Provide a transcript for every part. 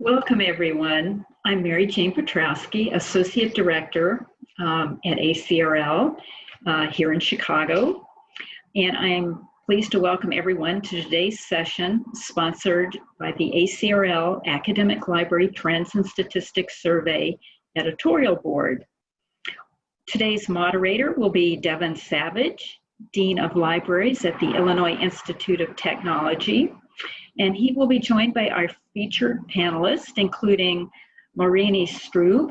Welcome, everyone. I'm Mary Jane Petrowski, Associate Director at ACRL here in Chicago. And I'm pleased to welcome everyone to today's session sponsored by the ACRL Academic Library Trends and Statistics Survey Editorial Board. Today's moderator will be Devin Savage, Dean of Libraries at the Illinois Institute of Technology. And he will be joined by our featured panelists, including Maureen Strub.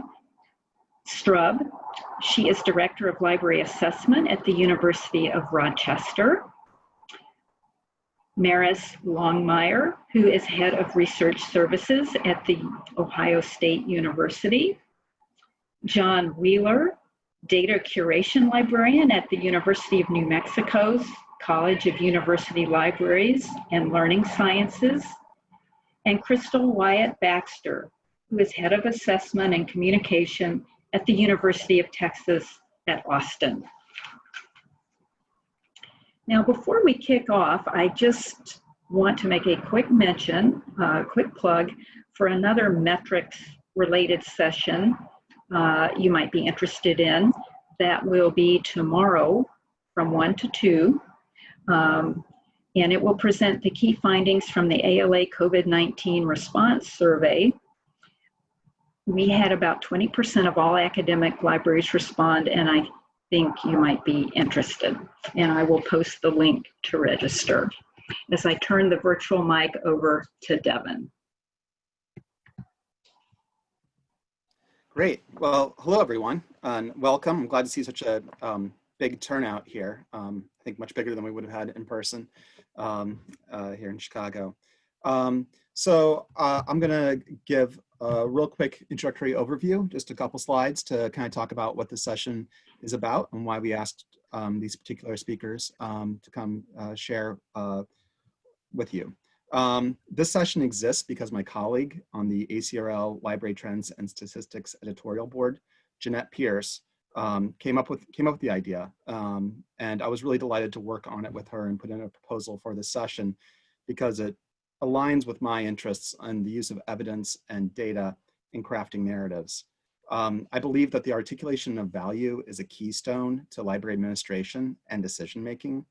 She is Director of Library Assessment at the University of Rochester. Maris Longmire, who is Head of Research Services at the Ohio State University. John Wheeler, Data Curation Librarian at the University of New Mexico's College of University Libraries and Learning Sciences, and Crystal Wyatt Baxter, who is Head of Assessment and Communication at the University of Texas at Austin. Now, before we kick off, I just want to make a quick mention, quick plug for another metrics-related session you might be interested in. That will be tomorrow from 1 to 2. And it will present the key findings from the ALA COVID-19 response survey. We had about 20% of all academic libraries respond, and I think you might be interested. And I will post the link to register as I turn the virtual mic over to Devin. Great. Well, hello, everyone, and welcome. I'm glad to see such a big turnout here. I think much bigger than we would have had in person here in Chicago. So I'm going to give a real quick introductory overview, just a couple slides to kind of talk about what the session is about and why we asked these particular speakers to come share with you. This session exists because my colleague on the ACRL Library Trends and Statistics Editorial Board, Jeanette Pierce, came up with the idea, and I was really delighted to work on it with her and put in a proposal for this session because it aligns with my interests on the use of evidence and data in crafting narratives. I believe that the articulation of value is a keystone to library administration and decision making,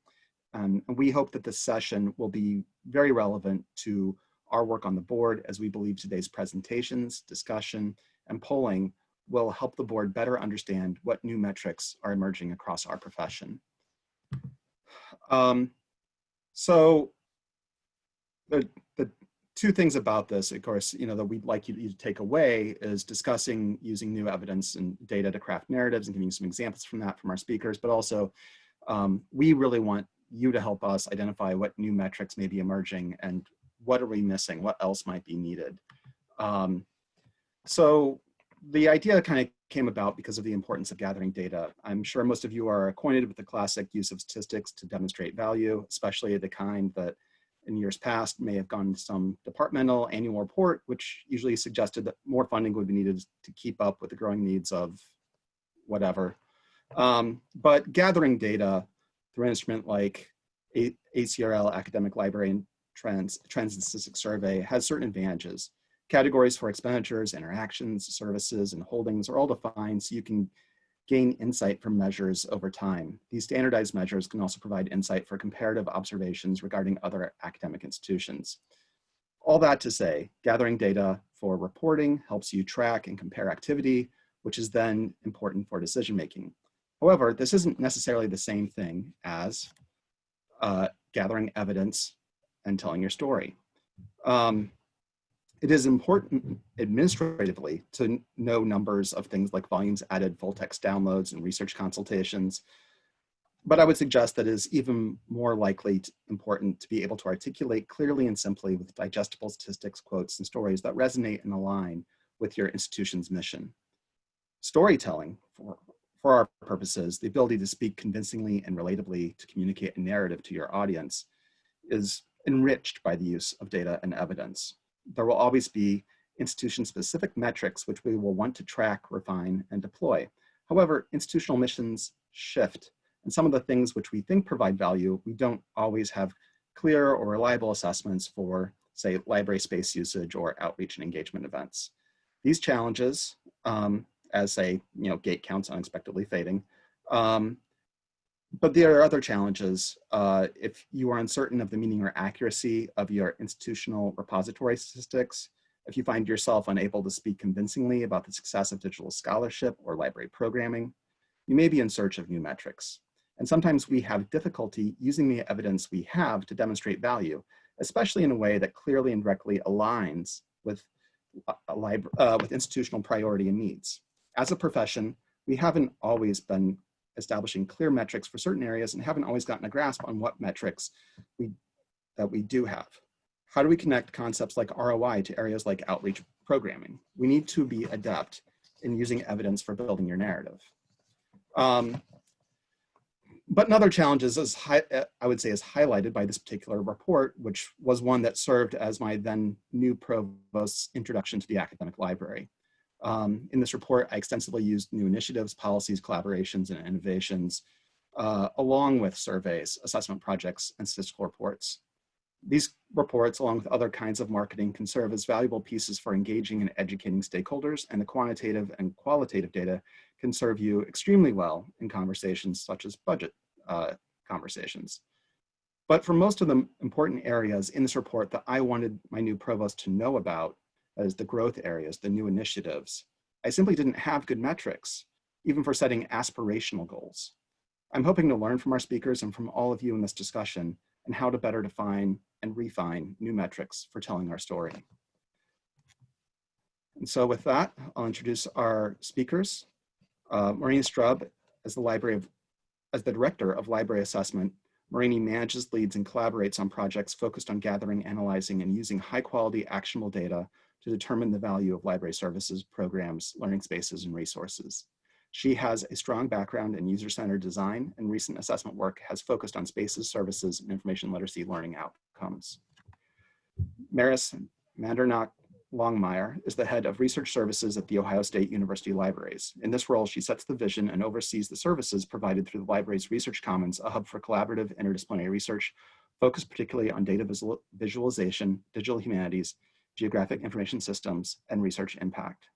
and we hope that this session will be very relevant to our work on the board, as we believe today's presentations, discussion, and polling will help the board better understand what new metrics are emerging across our profession. So the two things about this, of course, that we'd like you to take away is discussing using new evidence and data to craft narratives and giving you some examples from that from our speakers, but also we really want you to help us identify what new metrics may be emerging and what are we missing, what else might be needed. So the idea kind of came about because of the importance of gathering data. I'm sure most of you are acquainted with the classic use of statistics to demonstrate value, especially the kind that in years past may have gone to some departmental annual report, which usually suggested that more funding would be needed to keep up with the growing needs of whatever. But gathering data through an instrument like ACRL Academic Library and Trends and Statistics Survey has certain advantages. Categories for expenditures, interactions, services, and holdings are all defined so you can gain insight from measures over time. These standardized measures can also provide insight for comparative observations regarding other academic institutions. All that to say, gathering data for reporting helps you track and compare activity, which is then important for decision making. However, this isn't necessarily the same thing as gathering evidence and telling your story. It is important administratively to know numbers of things like volumes added, full text downloads, and research consultations. But I would suggest that it is even more important to be able to articulate clearly and simply with digestible statistics, quotes, and stories that resonate and align with your institution's mission. Storytelling, for our purposes, the ability to speak convincingly and relatably to communicate a narrative to your audience, is enriched by the use of data and evidence. There will always be institution-specific metrics which we will want to track, refine, and deploy. However, institutional missions shift, and some of the things which we think provide value, we don't always have clear or reliable assessments for say, library space usage or outreach and engagement events. These challenges, as say, gate counts unexpectedly fading, but there are other challenges. If you are uncertain of the meaning or accuracy of your institutional repository statistics, if you find yourself unable to speak convincingly about the success of digital scholarship or library programming, you may be in search of new metrics. And sometimes we have difficulty using the evidence we have to demonstrate value, especially in a way that clearly and directly aligns with institutional priority and needs. As a profession, we haven't always been establishing clear metrics for certain areas and haven't always gotten a grasp on what metrics that we do have. How do we connect concepts like ROI to areas like outreach programming? We need to be adept in using evidence for building your narrative. But another challenge is, I would say, is highlighted by this particular report, which was one that served as my then new provost's introduction to the academic library. In this report, I extensively used new initiatives, policies, collaborations, and innovations, along with surveys, assessment projects, and statistical reports. These reports, along with other kinds of marketing, can serve as valuable pieces for engaging and educating stakeholders, and the quantitative and qualitative data can serve you extremely well in conversations such as budget conversations. But for most of the important areas in this report that I wanted my new provost to know about, as the growth areas, the new initiatives, I simply didn't have good metrics, even for setting aspirational goals. I'm hoping to learn from our speakers and from all of you in this discussion and how to better define and refine new metrics for telling our story. And so with that, I'll introduce our speakers. Maureen Strub, as the Director of Library Assessment, Maureen manages, leads, and collaborates on projects focused on gathering, analyzing, and using high-quality, actionable data to determine the value of library services, programs, learning spaces, and resources. She has a strong background in user-centered design, and recent assessment work has focused on spaces, services, and information literacy learning outcomes. Maris Mandernock-Longmire is the head of research services at The Ohio State University Libraries. In this role, she sets the vision and oversees the services provided through the library's Research Commons, a hub for collaborative interdisciplinary research, focused particularly on data visualization, digital humanities, geographic information systems, and research impact.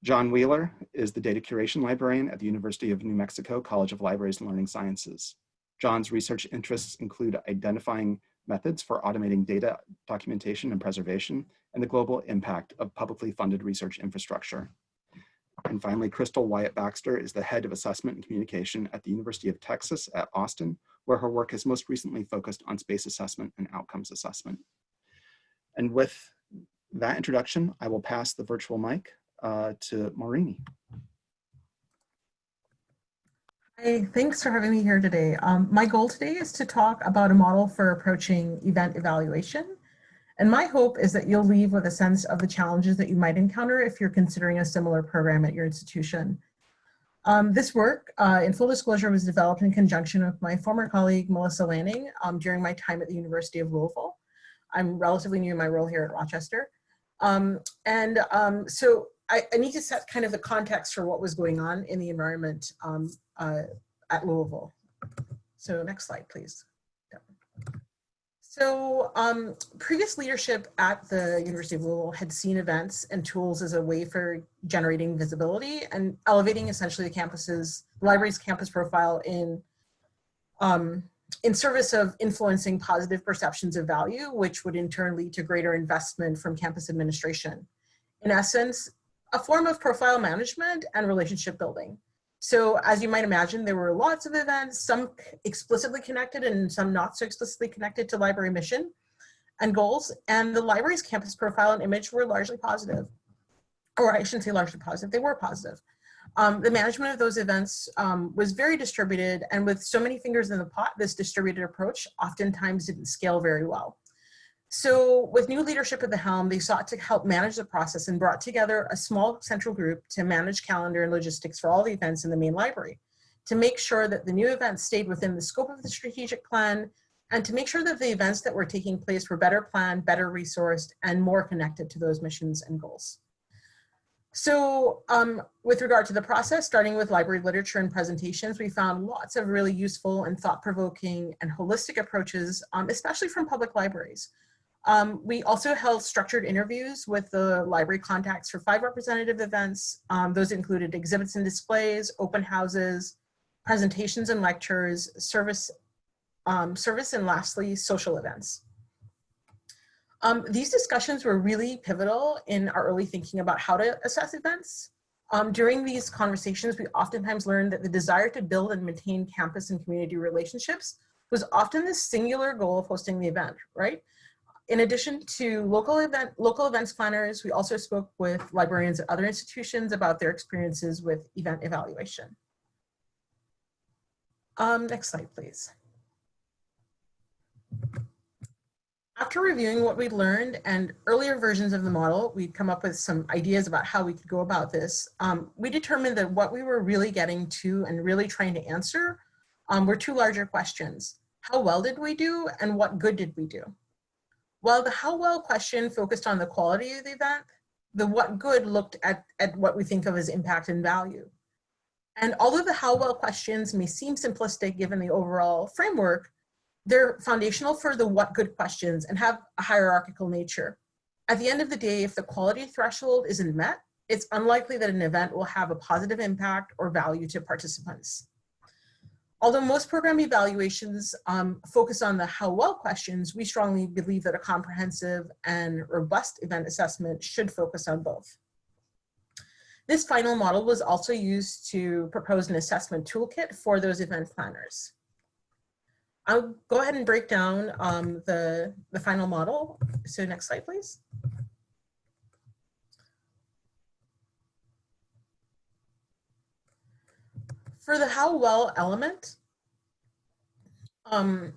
John Wheeler is the data curation librarian at the University of New Mexico College of Libraries and Learning Sciences. John's research interests include identifying methods for automating data documentation and preservation, and the global impact of publicly funded research infrastructure. And finally, Crystal Wyatt Baxter is the head of assessment and communication at the University of Texas at Austin, where her work has most recently focused on space assessment and outcomes assessment. And with that introduction, I will pass the virtual mic to Maureen. Hey, thanks for having me here today. My goal today is to talk about a model for approaching event evaluation. And my hope is that you'll leave with a sense of the challenges that you might encounter if you're considering a similar program at your institution. This work, in full disclosure, was developed in conjunction with my former colleague, Melissa Lanning, during my time at the University of Louisville. I'm relatively new in my role here at Rochester. So I need to set kind of the context for what was going on in the environment at Louisville. So next slide, please. So previous leadership at the University of Louisville had seen events and tools as a way for generating visibility and elevating essentially the library's campus profile in service of influencing positive perceptions of value, which would in turn lead to greater investment from campus administration. In essence, a form of profile management and relationship building. So as you might imagine, there were lots of events, some explicitly connected and some not so explicitly connected to library mission and goals. And the library's campus profile and image were largely positive. Or I shouldn't say largely positive, they were positive. The management of those events was very distributed, and with so many fingers in the pot, this distributed approach oftentimes didn't scale very well. So with new leadership at the helm, they sought to help manage the process and brought together a small central group to manage calendar and logistics for all the events in the main library, to make sure that the new events stayed within the scope of the strategic plan, and to make sure that the events that were taking place were better planned, better resourced, and more connected to those missions and goals. So with regard to the process, starting with library literature and presentations, we found lots of really useful and thought-provoking and holistic approaches, especially from public libraries. We also held structured interviews with the library contacts for 5 representative events. Those included exhibits and displays, open houses, presentations and lectures, service, and lastly, social events. These discussions were really pivotal in our early thinking about how to assess events. During these conversations, we oftentimes learned that the desire to build and maintain campus and community relationships was often the singular goal of hosting the event, right? In addition to local events planners, we also spoke with librarians at other institutions about their experiences with event evaluation. Next slide, please. After reviewing what we'd learned and earlier versions of the model, we'd come up with some ideas about how we could go about this. We determined that what we were really getting to and really trying to answer were 2 larger questions. How well did we do, and what good did we do? While the how well question focused on the quality of the event, the what good looked at what we think of as impact and value. And although the how well questions may seem simplistic given the overall framework, they're foundational for the what good questions and have a hierarchical nature. At the end of the day, if the quality threshold isn't met, it's unlikely that an event will have a positive impact or value to participants. Although most program evaluations focus on the how well questions, we strongly believe that a comprehensive and robust event assessment should focus on both. This final model was also used to propose an assessment toolkit for those event planners. I'll go ahead and break down the final model. So next slide, please. For the how well element, the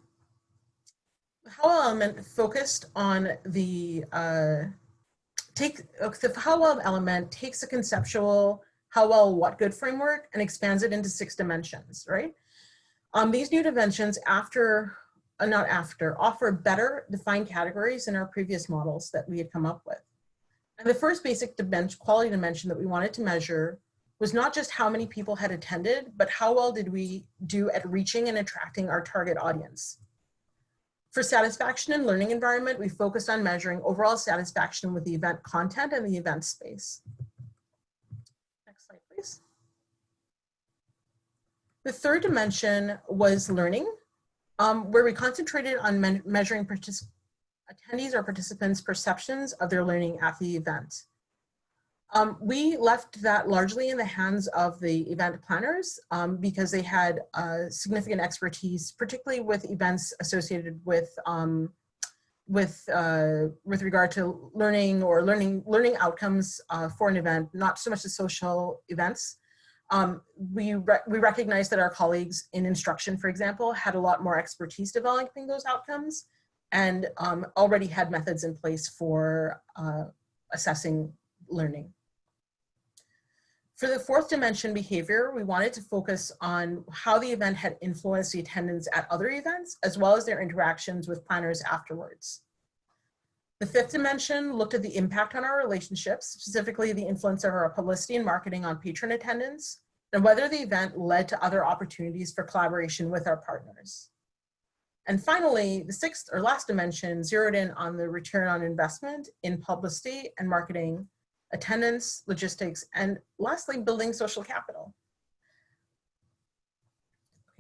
how well element focused on the how well element takes a conceptual how well what good framework and expands it into 6 dimensions, right? These new dimensions offer better defined categories than our previous models that we had come up with. And the first basic quality dimension that we wanted to measure was not just how many people had attended, but how well did we do at reaching and attracting our target audience. For satisfaction and learning environment, we focused on measuring overall satisfaction with the event content and the event space. Next slide, please. The third dimension was learning, where we concentrated on measuring attendees or participants' perceptions of their learning at the event. We left that largely in the hands of the event planners because they had significant expertise, particularly with events associated with regard to learning or learning outcomes for an event, not so much the social events. We recognize that our colleagues in instruction, for example, had a lot more expertise developing those outcomes and already had methods in place for assessing learning. For the fourth dimension, behavior, we wanted to focus on how the event had influenced the attendance at other events, as well as their interactions with planners afterwards. The fifth dimension looked at the impact on our relationships, specifically the influence of our publicity and marketing on patron attendance, and whether the event led to other opportunities for collaboration with our partners. And finally, the sixth or last dimension zeroed in on the return on investment in publicity and marketing, attendance, logistics, and lastly, building social capital.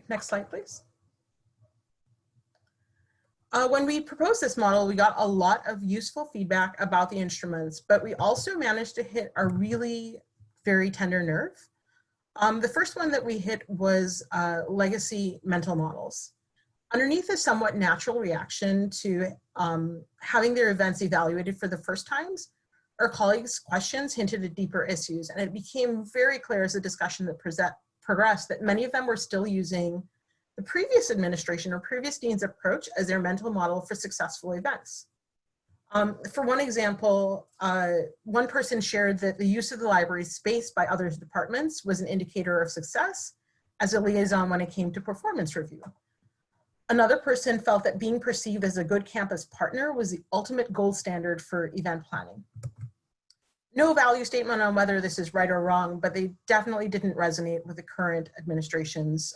Next slide, please. When we proposed this model, we got a lot of useful feedback about the instruments, but we also managed to hit a really very tender nerve. The first one that we hit was legacy mental models. Underneath a somewhat natural reaction to having their events evaluated for the first times, our colleagues' questions hinted at deeper issues, and it became very clear as the discussion that progressed that many of them were still using the previous administration or previous dean's approach as their mental model for successful events. For one example, one person shared that the use of the library space by other departments was an indicator of success as a liaison when it came to performance review. Another person felt that being perceived as a good campus partner was the ultimate gold standard for event planning. No value statement on whether this is right or wrong, but they definitely didn't resonate with the current administration's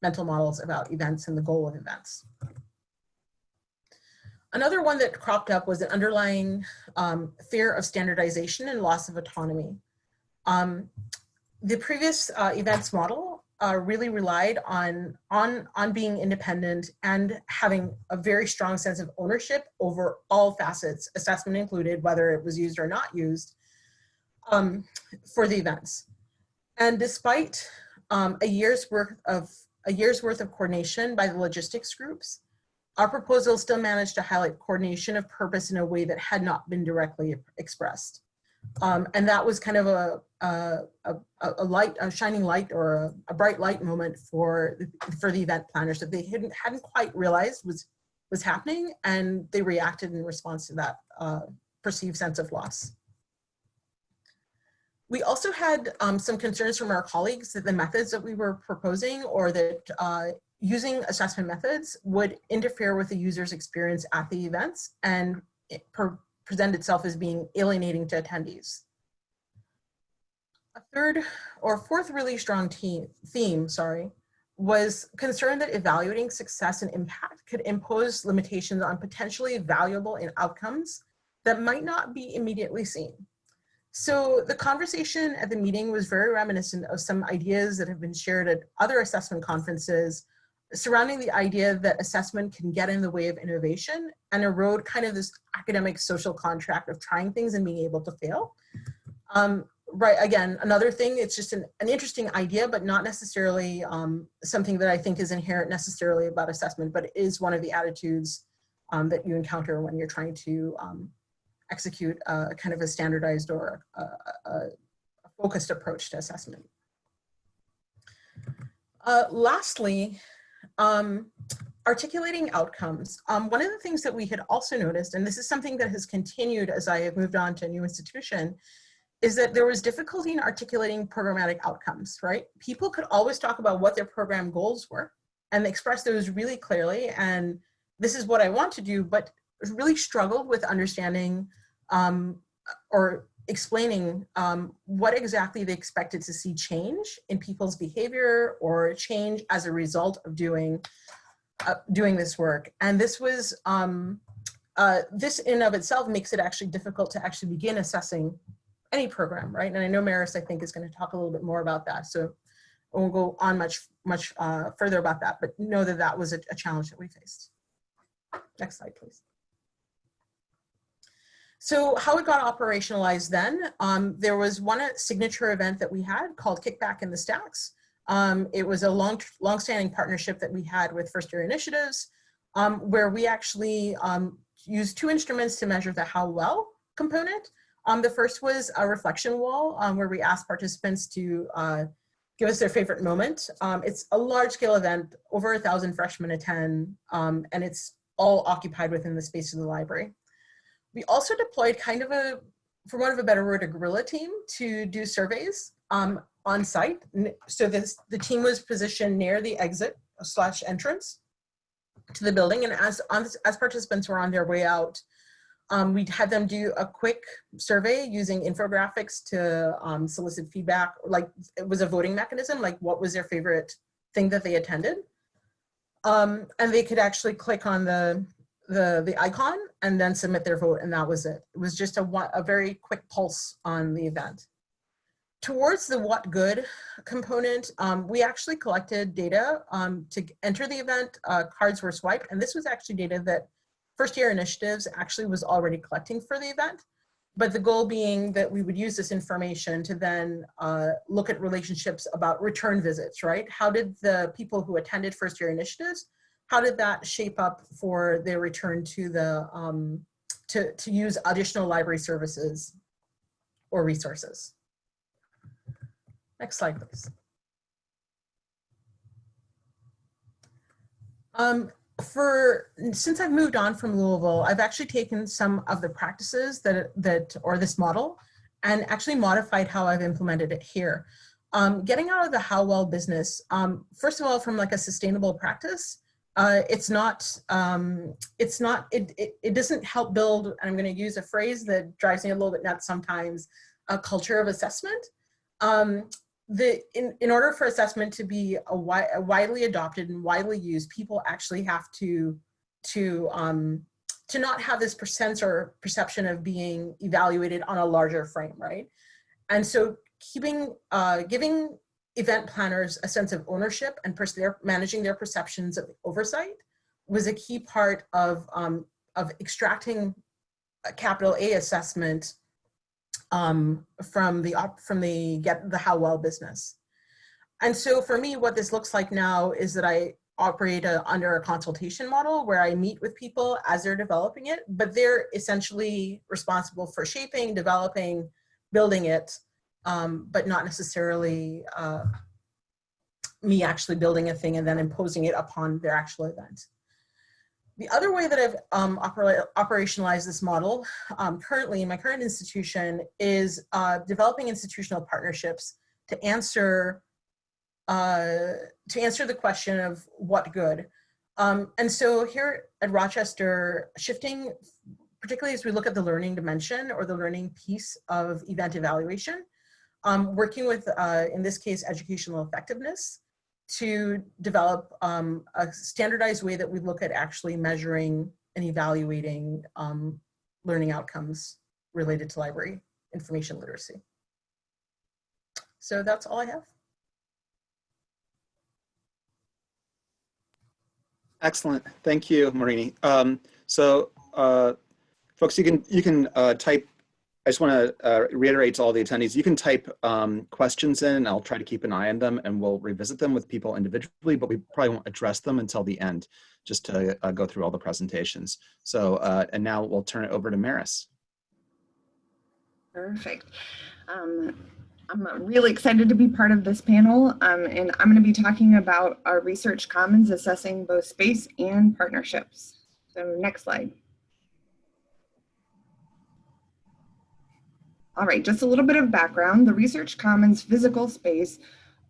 mental models about events and the goal of events. Another one that cropped up was an underlying fear of standardization and loss of autonomy. The previous events model really relied on being independent and having a very strong sense of ownership over all facets, assessment included, whether it was used or not used, for the events. And despite a year's worth of coordination by the logistics groups, our proposal still managed to highlight coordination of purpose in a way that had not been directly expressed. And that was kind of a shining light or a bright light moment for the event planners that they hadn't quite realized was happening, and they reacted in response to that perceived sense of loss. We also had some concerns from our colleagues that the methods that we were proposing, or that using assessment methods, would interfere with the user's experience at the events and present itself as being alienating to attendees. A third or fourth really strong theme, was concern that evaluating success and impact could impose limitations on potentially valuable outcomes that might not be immediately seen. So the conversation at the meeting was very reminiscent of some ideas that have been shared at other assessment conferences surrounding the idea that assessment can get in the way of innovation and erode kind of this academic social contract of trying things and being able to fail. Right, again, another thing, it's just an interesting idea, but not necessarily something that I think is inherent necessarily about assessment, but it is one of the attitudes that you encounter when you're trying to execute kind of a standardized or a focused approach to assessment. Lastly, articulating outcomes. One of the things that we had also noticed, and this is something that has continued as I have moved on to a new institution, is that there was difficulty in articulating programmatic outcomes, right? People could always talk about what their program goals were and express those really clearly, and this is what I want to do, but really struggled with understanding or explaining what exactly they expected to see change in people's behavior or change as a result of doing this work. And this was, this in and of itself makes it actually difficult to actually begin assessing any program, right? And I know Maris, I think, is going to talk a little bit more about that. So I won't go on much further about that, but know that that was a challenge that we faced. Next slide, please. So how it got operationalized then, there was one signature event that we had called Kickback in the Stacks. It was a long-standing partnership that we had with First Year Initiatives, where we actually used two instruments to measure the how well component. The first was a reflection wall where we asked participants to give us their favorite moment. It's a large-scale event, over 1,000 freshmen attend, and it's all occupied within the space of the library. We also deployed kind of a, for want of a better word, a guerrilla team to do surveys on site. So the team was positioned near the exit / entrance to the building, and as participants were on their way out, we'd had them do a quick survey using infographics to solicit feedback. Like, it was a voting mechanism, like what was their favorite thing that they attended. And they could actually click on the icon and then submit their vote, and that was it. It was just a very quick pulse on the event. Towards the what good component, we actually collected data to enter the event. Cards were swiped, and this was actually data that First Year Initiatives actually was already collecting for the event, but the goal being that we would use this information to then look at relationships about return visits, right? How did the people who attended First Year Initiatives, how did that shape up for their return to the, to use additional library services or resources? Next slide, please. Since I've moved on from Louisville, I've actually taken some of the practices or this model and actually modified how I've implemented it here. Getting out of the how well business, first of all, from like a sustainable practice, it doesn't help build, and I'm going to use a phrase that drives me a little bit nuts sometimes, a culture of assessment. In order for assessment to be a widely adopted and widely used, people actually have to to not have this sense or perception of being evaluated on a larger frame, right? And so giving event planners a sense of ownership and managing their perceptions of oversight was a key part of extracting a capital A assessment from the how well business. And so for me, what this looks like now is that I operate under a consultation model where I meet with people as they're developing it, but they're essentially responsible for shaping, developing, building it, but not necessarily me actually building a thing and then imposing it upon their actual event. The other way that I've operationalized this model currently in my current institution is developing institutional partnerships to answer the question of what good. And so here at Rochester, shifting, particularly as we look at the learning dimension or the learning piece of event evaluation, working with, in this case, educational effectiveness, to develop a standardized way that we look at actually measuring and evaluating learning outcomes related to library information literacy. So that's all I have. Excellent, thank you, Marini. Folks, you can type. I just want to reiterate to all the attendees, you can type questions in, and I'll try to keep an eye on them, and we'll revisit them with people individually, but we probably won't address them until the end, just to go through all the presentations. So, and now we'll turn it over to Maris. Perfect. I'm really excited to be part of this panel, and I'm going to be talking about our research commons assessing both space and partnerships. So next slide. All right, just a little bit of background. The Research Commons physical space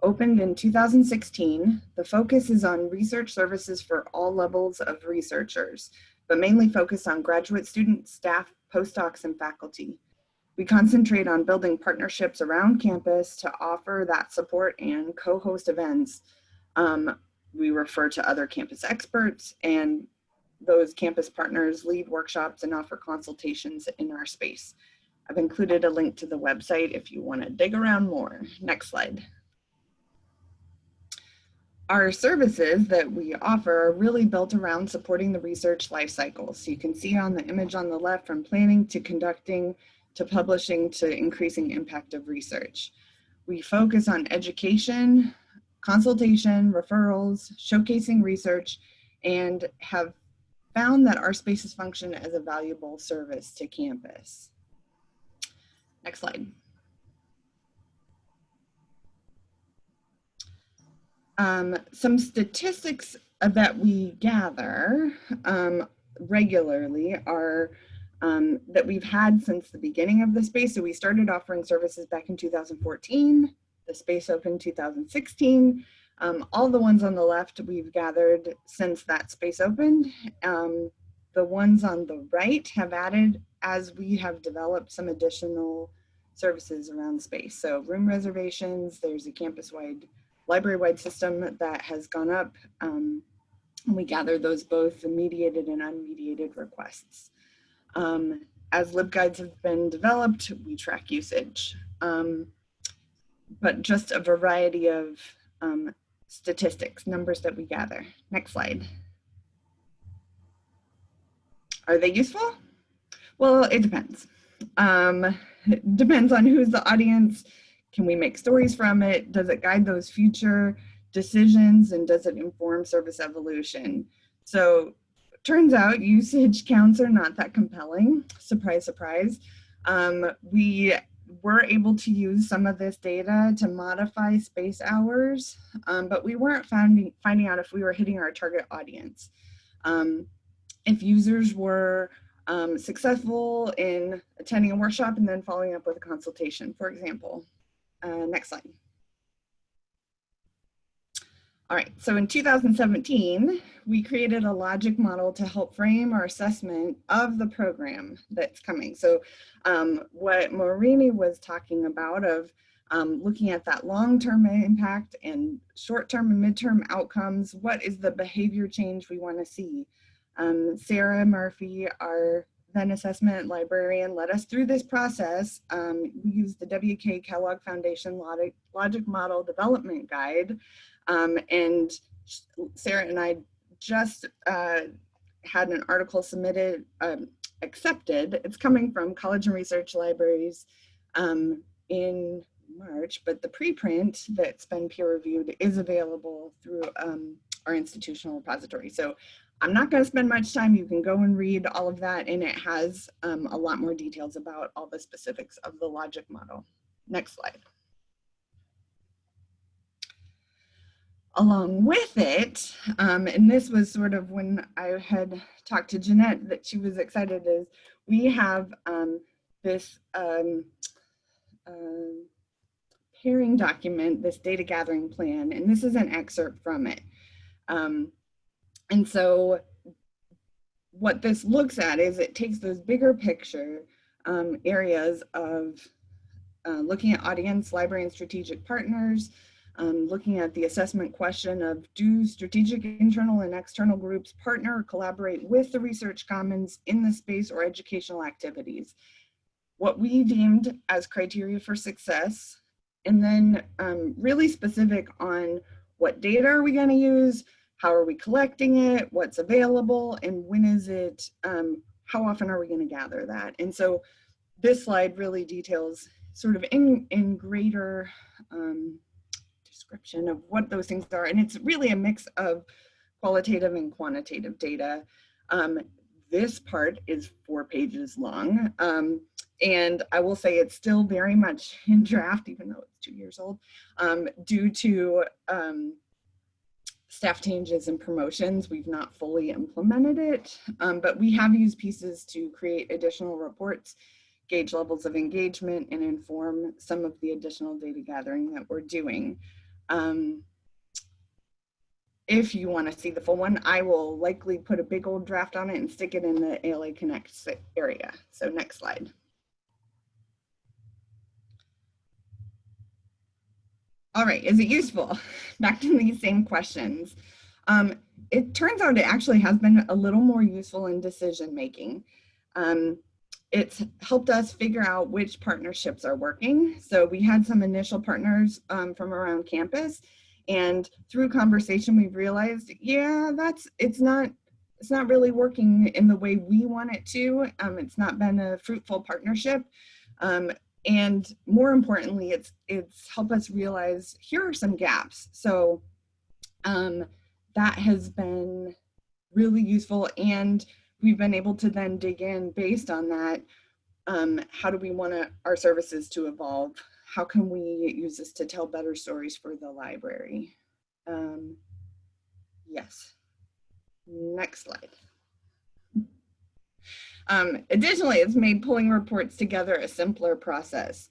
opened in 2016. The focus is on research services for all levels of researchers, but mainly focused on graduate students, staff, postdocs, and faculty. We concentrate on building partnerships around campus to offer that support and co-host events. We refer to other campus experts, and those campus partners lead workshops and offer consultations in our space. I've included a link to the website if you want to dig around more. Next slide. Our services that we offer are really built around supporting the research life cycle. So you can see on the image on the left, from planning to conducting to publishing to increasing impact of research. We focus on education, consultation, referrals, showcasing research, and have found that our spaces function as a valuable service to campus. Next slide. Some statistics that we gather regularly are that we've had since the beginning of the space. So we started offering services back in 2014. The space opened in 2016. All the ones on the left we've gathered since that space opened. The ones on the right have added as we have developed some additional services around space. So room reservations, there's a campus-wide, library-wide system that has gone up. And we gather those both the mediated and unmediated requests. As LibGuides have been developed, we track usage. But just a variety of statistics, numbers that we gather. Next slide. Are they useful? Well, it depends. It depends on who's the audience. Can we make stories from it? Does it guide those future decisions? And does it inform service evolution? So turns out usage counts are not that compelling. Surprise, surprise. We were able to use some of this data to modify space hours, but we weren't finding out if we were hitting our target audience. If users were successful in attending a workshop and then following up with a consultation, for example. Next slide. All right, so in 2017, we created a logic model to help frame our assessment of the program that's coming. So what Marini was talking about of looking at that long-term impact and short-term and mid-term outcomes, what is the behavior change we want to see? Sarah Murphy, our then assessment librarian, led us through this process. We used the W.K. Kellogg Foundation Logic Model Development Guide, and Sarah and I just had an article submitted, accepted. It's coming from College and Research Libraries in March, but the preprint that's been peer reviewed is available through our institutional repository. So I'm not going to spend much time. You can go and read all of that, and it has a lot more details about all the specifics of the logic model. Next slide. Along with it, and this was sort of when I had talked to Jeanette that she was excited, is we have this pairing document, this data gathering plan, and this is an excerpt from it. And so what this looks at is it takes those bigger picture areas of looking at audience, library, and strategic partners, looking at the assessment question of do strategic internal and external groups partner or collaborate with the research commons in the space or educational activities, what we deemed as criteria for success, and then really specific on what data are we going to use, how are we collecting it, what's available, and when is it, how often are we going to gather that? And so this slide really details sort of in greater description of what those things are. And it's really a mix of qualitative and quantitative data. This part is 4 pages long. And I will say it's still very much in draft, even though it's 2 years old, due to staff changes and promotions. We've not fully implemented it, but we have used pieces to create additional reports, gauge levels of engagement, and inform some of the additional data gathering that we're doing. If you want to see the full one, I will likely put a big old draft on it and stick it in the ALA Connect area. So next slide. All right, is it useful? Back to these same questions. It turns out it actually has been a little more useful in decision making. It's helped us figure out which partnerships are working. So we had some initial partners from around campus, and through conversation we've realized, yeah, it's not really working in the way we want it to. It's not been a fruitful partnership. And more importantly, it's helped us realize here are some gaps. So that has been really useful, and we've been able to then dig in based on that. How do we want our services to evolve? How can we use this to tell better stories for the library? Yes. Next slide. Additionally, it's made pulling reports together a simpler process.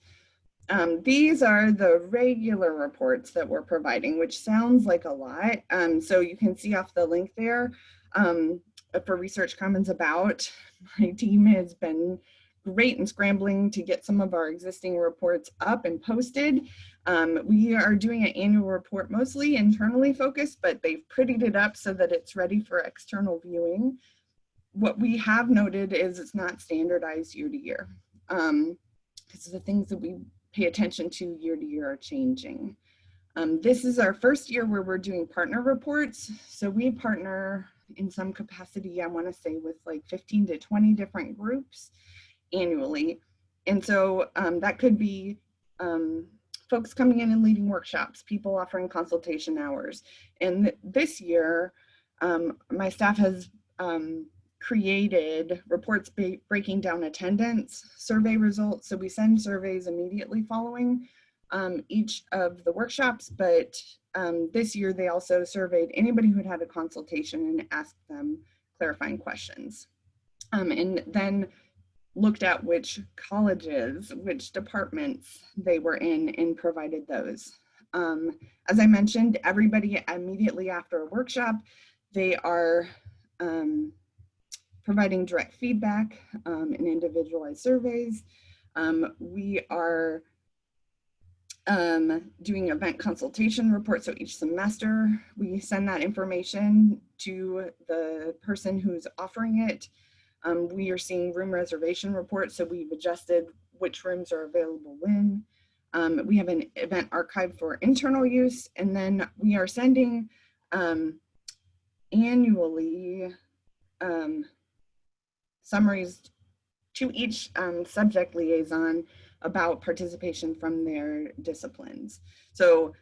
These are the regular reports that we're providing, which sounds like a lot. So you can see off the link there for Research Commons About. My team has been great in scrambling to get some of our existing reports up and posted. We are doing an annual report, mostly internally focused, but they've prettied it up so that it's ready for external viewing. What we have noted is it's not standardized year to year. Because the things that we pay attention to year are changing. This is our first year where we're doing partner reports. So we partner in some capacity, I want to say, with like 15 to 20 different groups annually. And so that could be folks coming in and leading workshops, people offering consultation hours. And this year, my staff has created reports breaking down attendance, survey results. So we send surveys immediately following each of the workshops, but this year they also surveyed anybody who had a consultation and asked them clarifying questions. And then looked at which colleges, which departments they were in, and provided those. As I mentioned, everybody immediately after a workshop, they are providing direct feedback and individualized surveys. We are doing event consultation reports. So each semester we send that information to the person who's offering it. We are seeing room reservation reports, so we've adjusted which rooms are available when. We have an event archive for internal use, and then we are sending annually summaries to each subject liaison about participation from their disciplines. So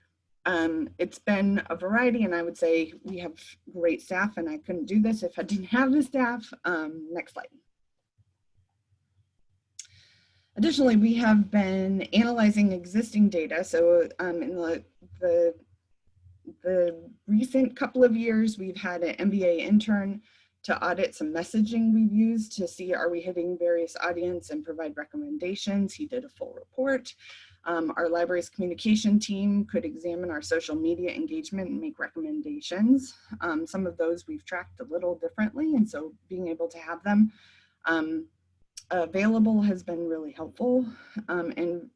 it's been a variety, and I would say we have great staff, and I couldn't do this if I didn't have the staff. Next slide. Additionally, we have been analyzing existing data. So in the recent couple of years, we've had an MBA intern to audit some messaging we've used to see, are we hitting various audience and provide recommendations. He did a full report. Our library's communication team could examine our social media engagement and make recommendations. Some of those we've tracked a little differently, and so being able to have them available has been really helpful. And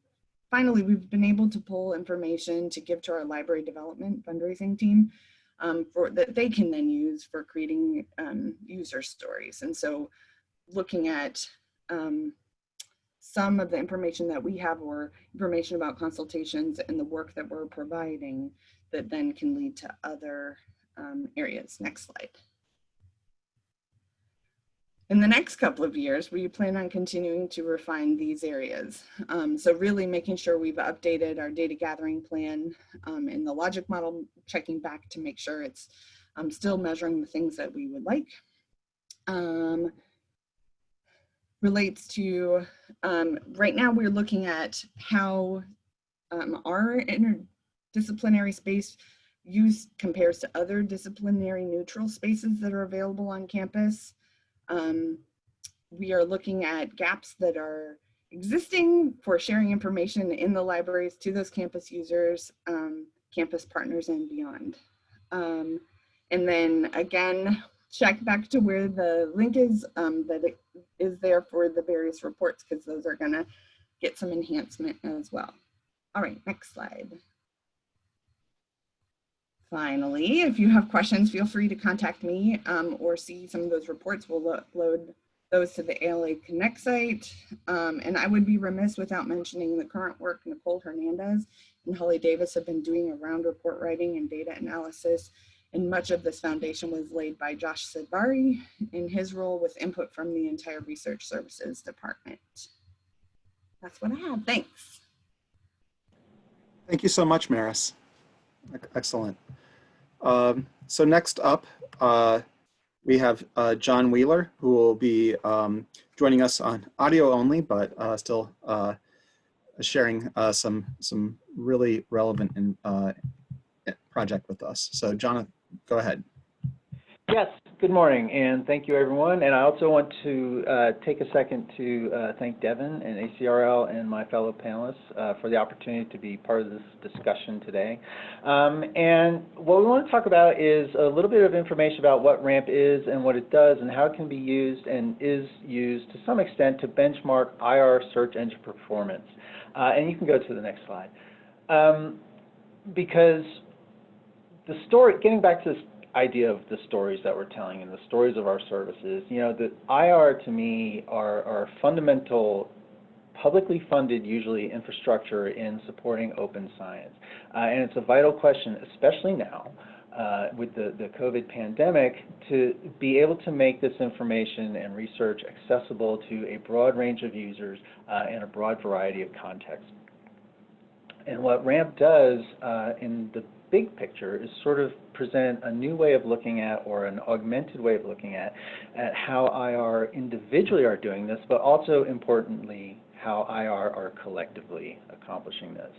finally, we've been able to pull information to give to our library development fundraising team that they can then use for creating user stories. And so looking at some of the information that we have, or information about consultations and the work that we're providing, that then can lead to other areas. Next slide. In the next couple of years, we plan on continuing to refine these areas. So really making sure we've updated our data gathering plan and the logic model, checking back to make sure it's still measuring the things that we would like. Relates to, right now we're looking at how our interdisciplinary space use compares to other disciplinary neutral spaces that are available on campus. We are looking at gaps that are existing for sharing information in the libraries to those campus users, campus partners, and beyond. And then again, check back to where the link is, that it is there for the various reports, because those are gonna get some enhancement as well. All right, next slide. Finally, if you have questions, feel free to contact me or see some of those reports. We'll upload those to the ALA Connect site. And I would be remiss without mentioning the current work Nicole Hernandez and Holly Davis have been doing around report writing and data analysis. And much of this foundation was laid by Josh Sidbari in his role with input from the entire Research Services Department. That's what I have. Thanks. Thank you so much, Maris. Excellent. So next up, we have John Wheeler, who will be joining us on audio only, but still sharing some really relevant project with us. So John, go ahead. Yes, good morning, and thank you, everyone. And I also want to take a second to thank Devin and ACRL and my fellow panelists for the opportunity to be part of this discussion today. And what we want to talk about is a little bit of information about what RAMP is and what it does and how it can be used and is used to some extent to benchmark IR search engine performance. And you can go to the next slide. Because the story, getting back to this idea of the stories that we're telling and the stories of our services, you know, the IR to me are fundamental, publicly funded, usually, infrastructure in supporting open science. And it's a vital question, especially now with the COVID pandemic, to be able to make this information and research accessible to a broad range of users in a broad variety of contexts. And what RAMP does in the big picture is sort of present a new way of looking at, or an augmented way of looking at how IR individually are doing this, but also importantly, how IR are collectively accomplishing this.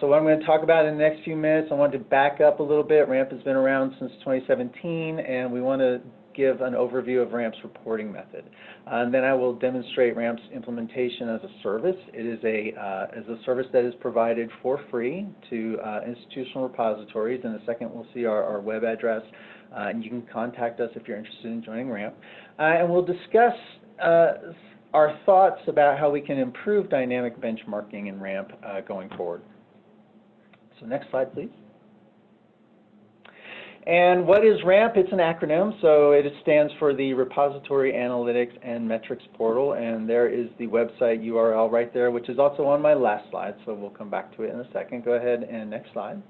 So what I'm going to talk about in the next few minutes, I want to back up a little bit. RAMP has been around since 2017, and we want to give an overview of RAMP's reporting method. And then I will demonstrate RAMP's implementation as a service. It is a service that is provided for free to institutional repositories. In a second, we'll see our web address, and you can contact us if you're interested in joining RAMP. And we'll discuss our thoughts about how we can improve dynamic benchmarking in RAMP going forward. So next slide, please. And what is RAMP? It's an acronym, so it stands for the Repository Analytics and Metrics Portal, and there is the website URL right there, which is also on my last slide, so we'll come back to it in a second. Go ahead and next slide.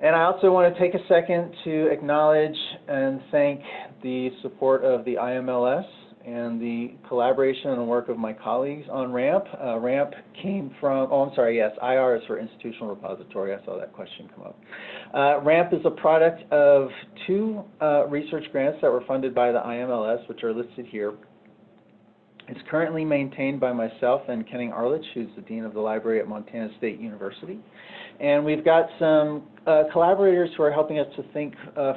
And I also want to take a second to acknowledge and thank the support of the IMLS and the collaboration and work of my colleagues on RAMP. RAMP came from, oh, I'm sorry, yes, IR is for Institutional Repository. I saw that question come up. RAMP is a product of 2 research grants that were funded by the IMLS, which are listed here. It's currently maintained by myself and Kenny Arlich, who's the Dean of the Library at Montana State University. And we've got some collaborators who are helping us to think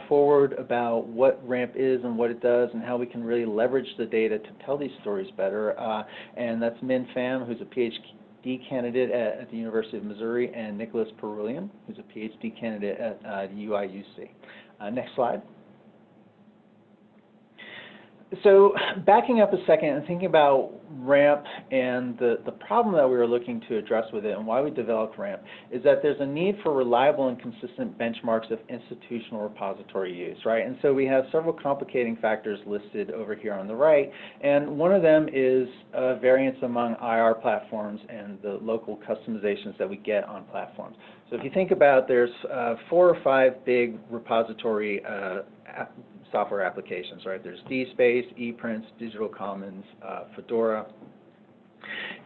forward about what RAMP is and what it does and how we can really leverage the data to tell these stories better. And that's Min Pham, who's a PhD candidate at the University of Missouri, and Nicholas Perulian, who's a PhD candidate at UIUC. Next slide. So backing up a second and thinking about RAMP and the problem that we were looking to address with it and why we developed RAMP is that there's a need for reliable and consistent benchmarks of institutional repository use, right? And so we have several complicating factors listed over here on the right, and one of them is variance among IR platforms and the local customizations that we get on platforms. So if you think about, there's 4 or 5 big repository software applications, right? There's DSpace, ePrints, Digital Commons, Fedora.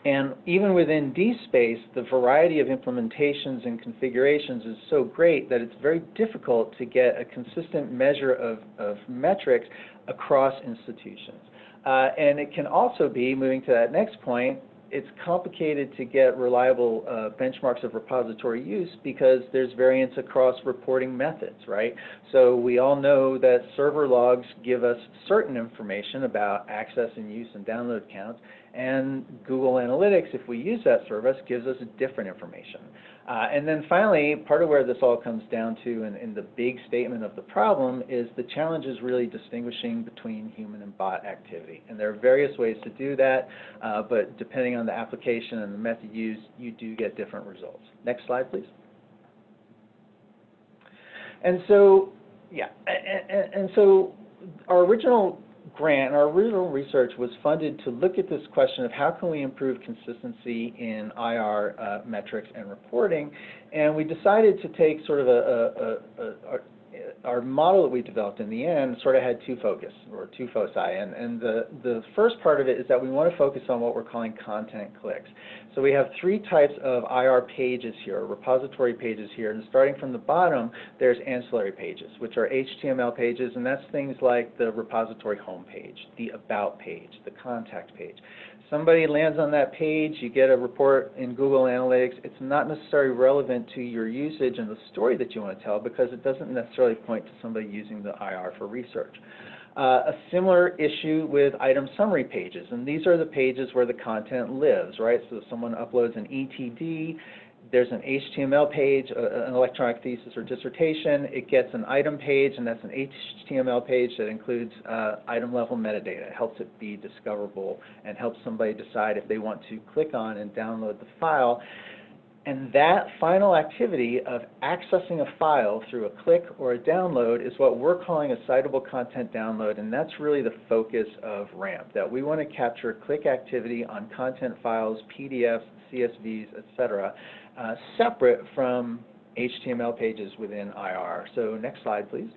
And even within DSpace, the variety of implementations and configurations is so great that it's very difficult to get a consistent measure of metrics across institutions. And it can also be, moving to that next point, it's complicated to get reliable benchmarks of repository use because there's variance across reporting methods, right? So we all know that server logs give us certain information about access and use and download counts, and Google Analytics, if we use that service, gives us different information. And then finally, part of where this all comes down to, and the big statement of the problem, is the challenge is really distinguishing between human and bot activity. And there are various ways to do that, but depending on the application and the method used, you do get different results. Next slide, please. And so, yeah, and so our original grant and our original research was funded to look at this question of how can we improve consistency in IR metrics and reporting, and we decided to take sort of our model that we developed in the end sort of had 2 foci, and the first part of it is that we want to focus on what we're calling content clicks. So we have 3 types of IR pages here, repository pages here, and starting from the bottom, there's ancillary pages, which are HTML pages, and that's things like the repository homepage, the about page, the contact page. Somebody lands on that page, you get a report in Google Analytics. It's not necessarily relevant to your usage and the story that you want to tell because it doesn't necessarily point to somebody using the IR for research. A similar issue with item summary pages, and these are the pages where the content lives, right? So if someone uploads an ETD, there's an HTML page, an electronic thesis or dissertation. It gets an item page, and that's an HTML page that includes item level metadata. It helps it be discoverable and helps somebody decide if they want to click on and download the file. And that final activity of accessing a file through a click or a download is what we're calling a Sizable content download, and that's really the focus of RAMP, that we want to capture click activity on content files, PDFs, CSVs, etc., separate from HTML pages within IR. So next slide, please.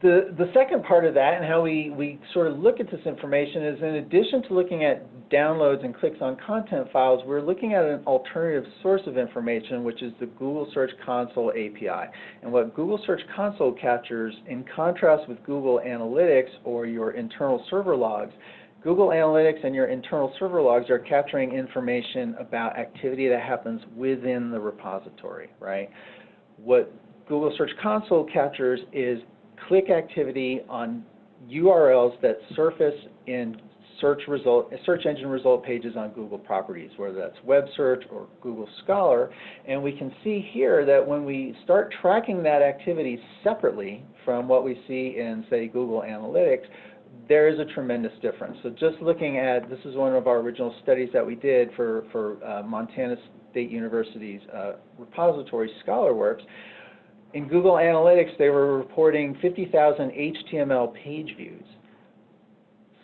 The second part of that and how we sort of look at this information is, in addition to looking at downloads and clicks on content files, we're looking at an alternative source of information, which is the Google Search Console API. And what Google Search Console captures, in contrast with Google Analytics or your internal server logs, Google Analytics and your internal server logs are capturing information about activity that happens within the repository, right? What Google Search Console captures is click activity on URLs that surface in search engine result pages on Google properties, whether that's web search or Google Scholar. And we can see here that when we start tracking that activity separately from what we see in, say, Google Analytics, there is a tremendous difference. So just looking at, this is one of our original studies that we did for Montana State University's repository ScholarWorks. In Google Analytics, they were reporting 50,000 HTML page views,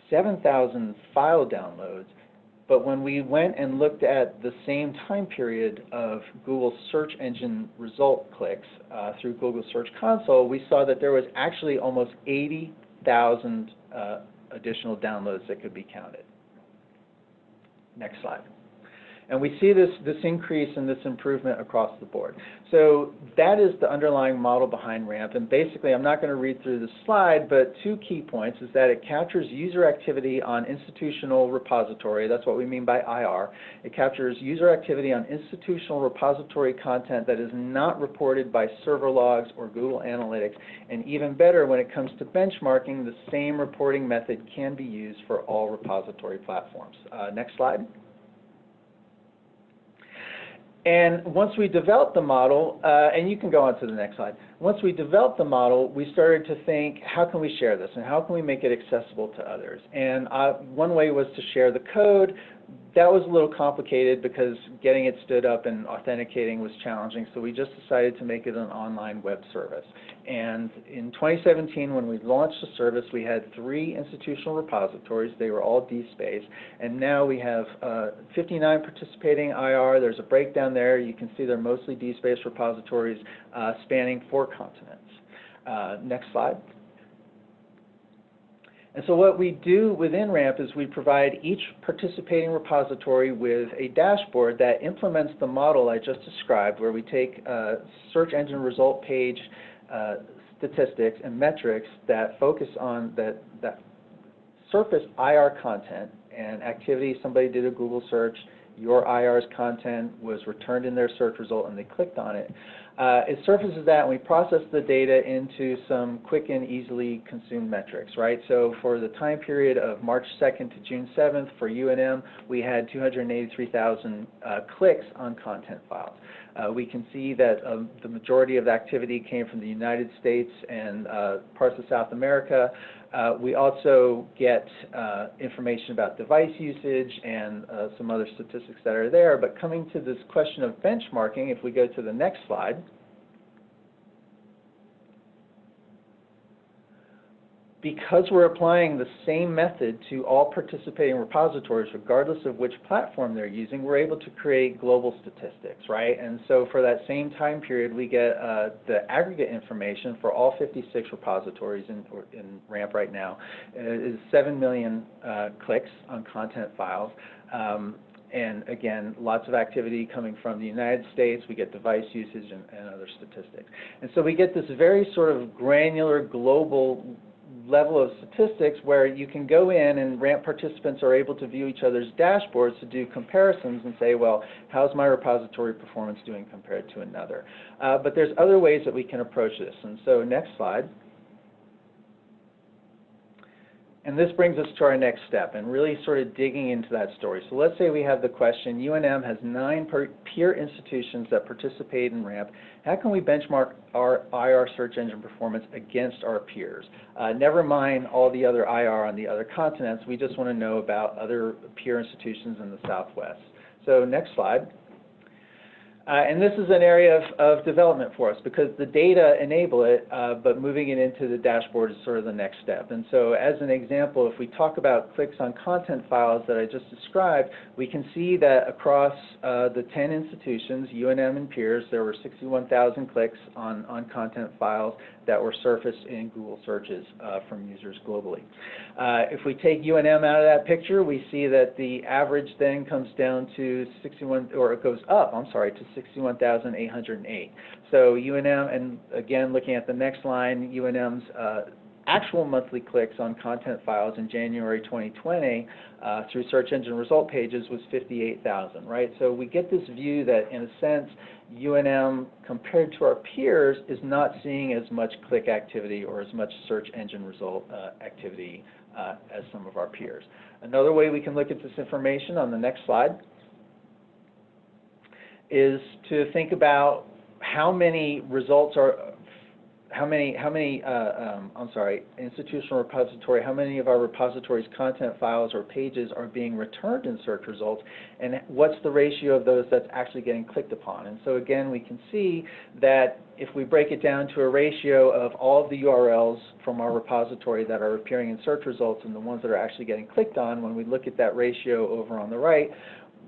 7,000 file downloads. But when we went and looked at the same time period of Google search engine result clicks through Google Search Console, we saw that there was actually almost 80,000 additional downloads that could be counted. Next slide. And we see this increase and this improvement across the board. So that is the underlying model behind RAMP. And basically, I'm not going to read through the slide, but 2 key points is that it captures user activity on institutional repository. That's what we mean by IR. It captures user activity on institutional repository content that is not reported by server logs or Google Analytics. And even better, when it comes to benchmarking, the same reporting method can be used for all repository platforms. Next slide. And once we developed the model, and you can go on to the next slide. Once we developed the model, we started to think, how can we share this and how can we make it accessible to others? And one way was to share the code. That was a little complicated because getting it stood up and authenticating was challenging, so we just decided to make it an online web service. And in 2017, when we launched the service, we had 3 institutional repositories. They were all DSpace, and now we have 59 participating IR. There's a breakdown there. You can see they're mostly DSpace repositories spanning 4 continents. Next slide. And so what we do within RAMP is we provide each participating repository with a dashboard that implements the model I just described, where we take search engine result page statistics and metrics that focus on that surface IR content and activity. Somebody did a Google search, your IR's content was returned in their search result and they clicked on it. It surfaces that and we process the data into some quick and easily consumed metrics, right? So for the time period of March 2nd to June 7th for UNM, we had 283,000 clicks on content files. We can see that the majority of the activity came from the United States and parts of South America. We also get information about device usage and some other statistics that are there. But coming to this question of benchmarking, if we go to the next slide, because we're applying the same method to all participating repositories, regardless of which platform they're using, we're able to create global statistics, right? And so for that same time period, we get the aggregate information for all 56 repositories in RAMP right now. It is 7 million clicks on content files. And again, lots of activity coming from the United States. We get device usage and other statistics. And so we get this very sort of granular global level of statistics where you can go in and RAMP participants are able to view each other's dashboards to do comparisons and say, well, how's my repository performance doing compared to another? But there's other ways that we can approach this. And so next slide. And this brings us to our next step and really sort of digging into that story. So let's say we have the question, UNM has 9 peer institutions that participate in RAMP. How can we benchmark our IR search engine performance against our peers? Never mind all the other IR on the other continents. We just want to know about other peer institutions in the Southwest. So next slide. And this is an area of development for us because the data enable it, but moving it into the dashboard is sort of the next step. And so as an example, if we talk about clicks on content files that I just described, we can see that across the 10 institutions, UNM and peers, there were 61,000 clicks on content files that were surfaced in Google searches from users globally. If we take UNM out of that picture, we see that the average then comes down to 61, or it goes up, I'm sorry, to 61,808. So UNM, and again, looking at the next line, UNM's actual monthly clicks on content files in January 2020 through search engine result pages was 58,000, right? So we get this view that, in a sense, UNM, compared to our peers, is not seeing as much click activity or as much search engine result activity as some of our peers. Another way we can look at this information on the next slide is to think about how many results are, institutional repository, how many of our repositories' content files or pages are being returned in search results, and what's the ratio of those that's actually getting clicked upon. And so again, we can see that if we break it down to a ratio of all of the URLs from our repository that are appearing in search results and the ones that are actually getting clicked on, when we look at that ratio over on the right,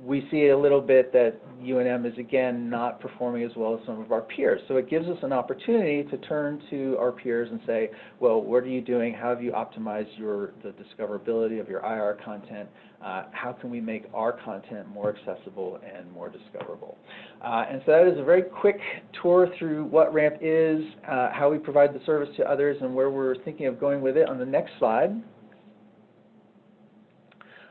we see a little bit that UNM is, again, not performing as well as some of our peers. So it gives us an opportunity to turn to our peers and say, well, what are you doing? How have you optimized the discoverability of your IR content? How can we make our content more accessible and more discoverable? And so that is a very quick tour through what RAMP is, how we provide the service to others, and where we're thinking of going with it. On the next slide,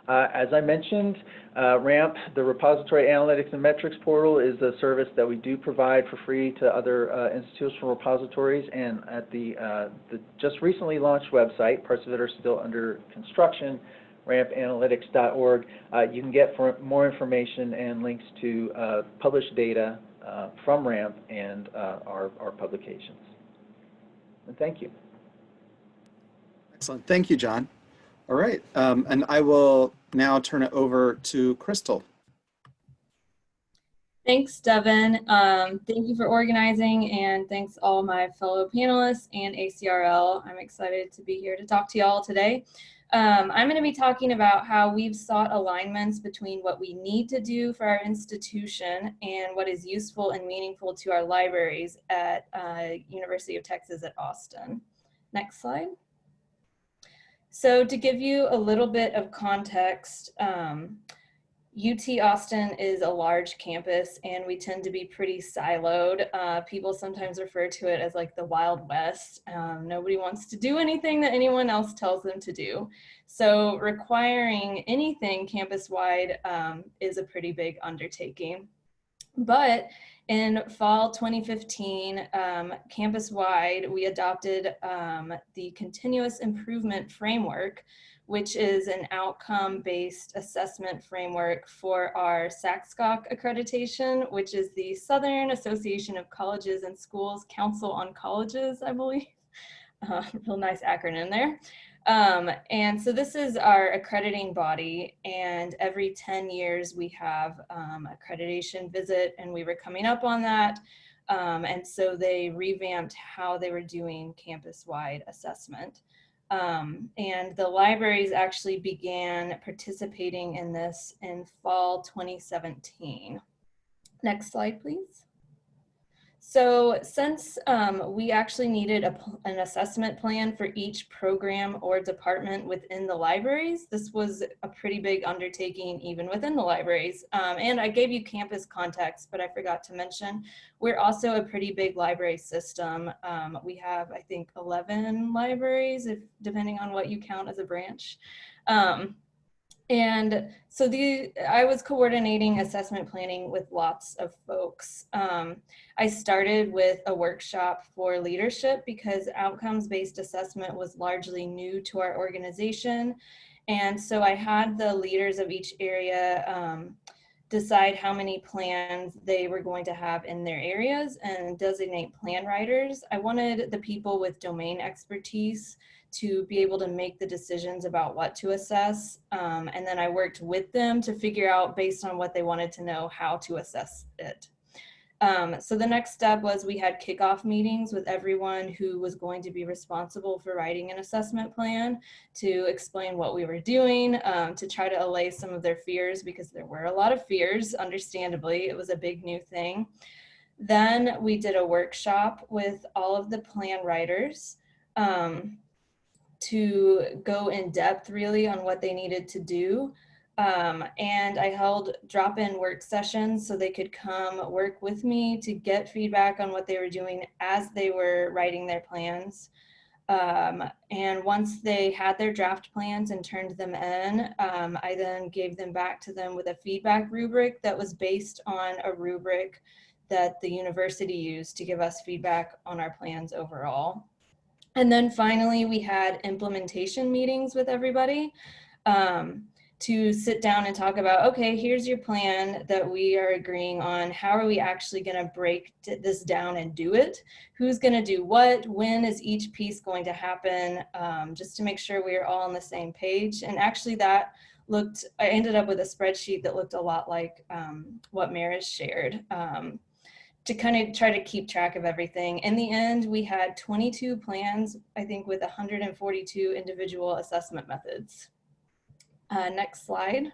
as I mentioned, RAMP, the Repository Analytics and Metrics Portal, is a service that we do provide for free to other institutional repositories. And at the just recently launched website, parts of it are still under construction, rampanalytics.org, you can get more information and links to published data from RAMP and our publications. And thank you. Excellent. Thank you, John. All right, and I will now turn it over to Crystal. Thanks, Devin. Thank you for organizing, and thanks all my fellow panelists and ACRL. I'm excited to be here to talk to y'all today. I'm going to be talking about how we've sought alignments between what we need to do for our institution and what is useful and meaningful to our libraries at University of Texas at Austin. Next slide. So to give you a little bit of context, UT Austin is a large campus and we tend to be pretty siloed. People sometimes refer to it as like the Wild West. Nobody wants to do anything that anyone else tells them to do. So requiring anything campus-wide is a pretty big undertaking. But in fall 2015, campus-wide, we adopted the Continuous Improvement Framework, which is an outcome-based assessment framework for our SACSCOC accreditation, which is the Southern Association of Colleges and Schools Council on Colleges, I believe. Real nice acronym there. And so this is our accrediting body, and every 10 years we have accreditation visit, and we were coming up on that. And so they revamped how they were doing campus-wide assessment. And the libraries actually began participating in this in fall 2017. Next slide, please. So since we actually needed an assessment plan for each program or department within the libraries, this was a pretty big undertaking even within the libraries. And I gave you campus context, but I forgot to mention, we're also a pretty big library system. We have, I think, 11 libraries, depending on what you count as a branch. And so I was coordinating assessment planning with lots of folks. I started with a workshop for leadership because outcomes-based assessment was largely new to our organization. And so I had the leaders of each area decide how many plans they were going to have in their areas and designate plan writers. I wanted the people with domain expertise to be able to make the decisions about what to assess. And then I worked with them to figure out, based on what they wanted to know, how to assess it. So the next step was we had kickoff meetings with everyone who was going to be responsible for writing an assessment plan to explain what we were doing, to try to allay some of their fears, because there were a lot of fears, understandably. It was a big new thing. Then we did a workshop with all of the plan writers to go in depth really on what they needed to do. And I held drop-in work sessions so they could come work with me to get feedback on what they were doing as they were writing their plans. And once they had their draft plans and turned them in, I then gave them back to them with a feedback rubric that was based on a rubric that the university used to give us feedback on our plans overall. And then finally, we had implementation meetings with everybody to sit down and talk about, okay, here's your plan that we are agreeing on. How are we actually going to break this down and do it? Who's going to do what? When is each piece going to happen? Just to make sure we are all on the same page. And actually I ended up with a spreadsheet that looked a lot like what Maris shared, to kind of try to keep track of everything. In the end, we had 22 plans, I think, with 142 individual assessment methods. Next slide.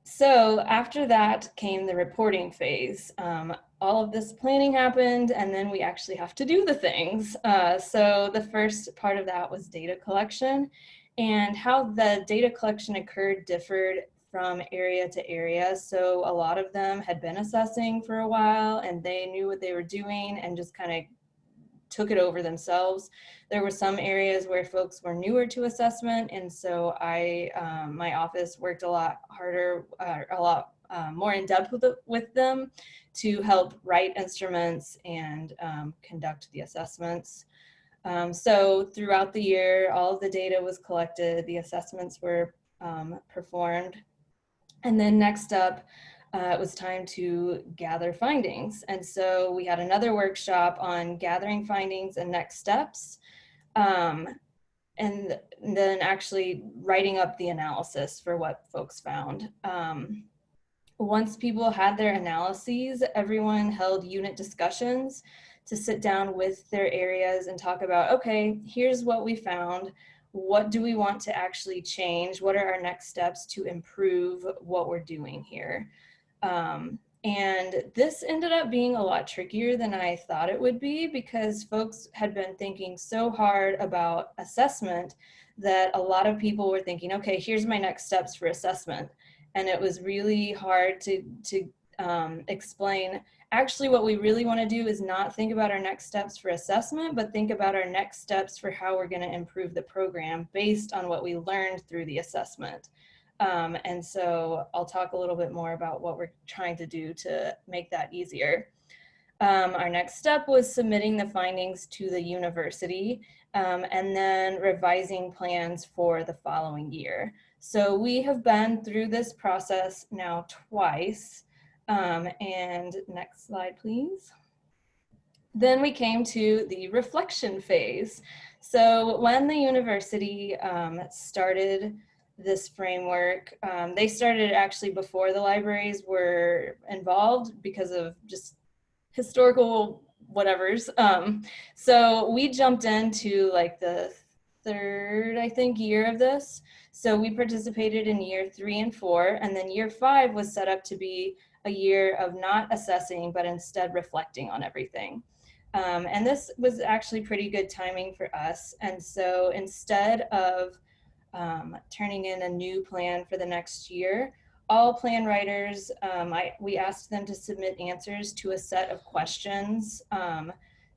So after that came the reporting phase. All of this planning happened, and then we actually have to do the things. So the first part of that was data collection, and how the data collection occurred differed from area to area. So a lot of them had been assessing for a while, and they knew what they were doing and just kind of took it over themselves. There were some areas where folks were newer to assessment, and so my office worked a lot harder, a lot more in depth with them to help write instruments and conduct the assessments. So throughout the year, all of the data was collected, the assessments were performed, and then next up, it was time to gather findings. And so we had another workshop on gathering findings and next steps, and then actually writing up the analysis for what folks found. Once people had their analyses, everyone held unit discussions to sit down with their areas and talk about, okay, here's what we found. What do we want to actually change? What are our next steps to improve what we're doing here? And this ended up being a lot trickier than I thought it would be, because folks had been thinking so hard about assessment that a lot of people were thinking, okay, here's my next steps for assessment. And it was really hard to explain, actually what we really want to do is not think about our next steps for assessment, but think about our next steps for how we're going to improve the program based on what we learned through the assessment. And so I'll talk a little bit more about what we're trying to do to make that easier. Our next step was submitting the findings to the university, and then revising plans for the following year. So we have been through this process now twice. And next slide, please. Then we came to the reflection phase. So when the university started this framework, they started actually before the libraries were involved because of just historical whatevers. So we jumped into like the third, I think, year of this. So we participated in year 3 and 4, and then year 5 was set up to be a year of not assessing, but instead reflecting on everything. And this was actually pretty good timing for us. And so instead of turning in a new plan for the next year, all plan writers, we asked them to submit answers to a set of questions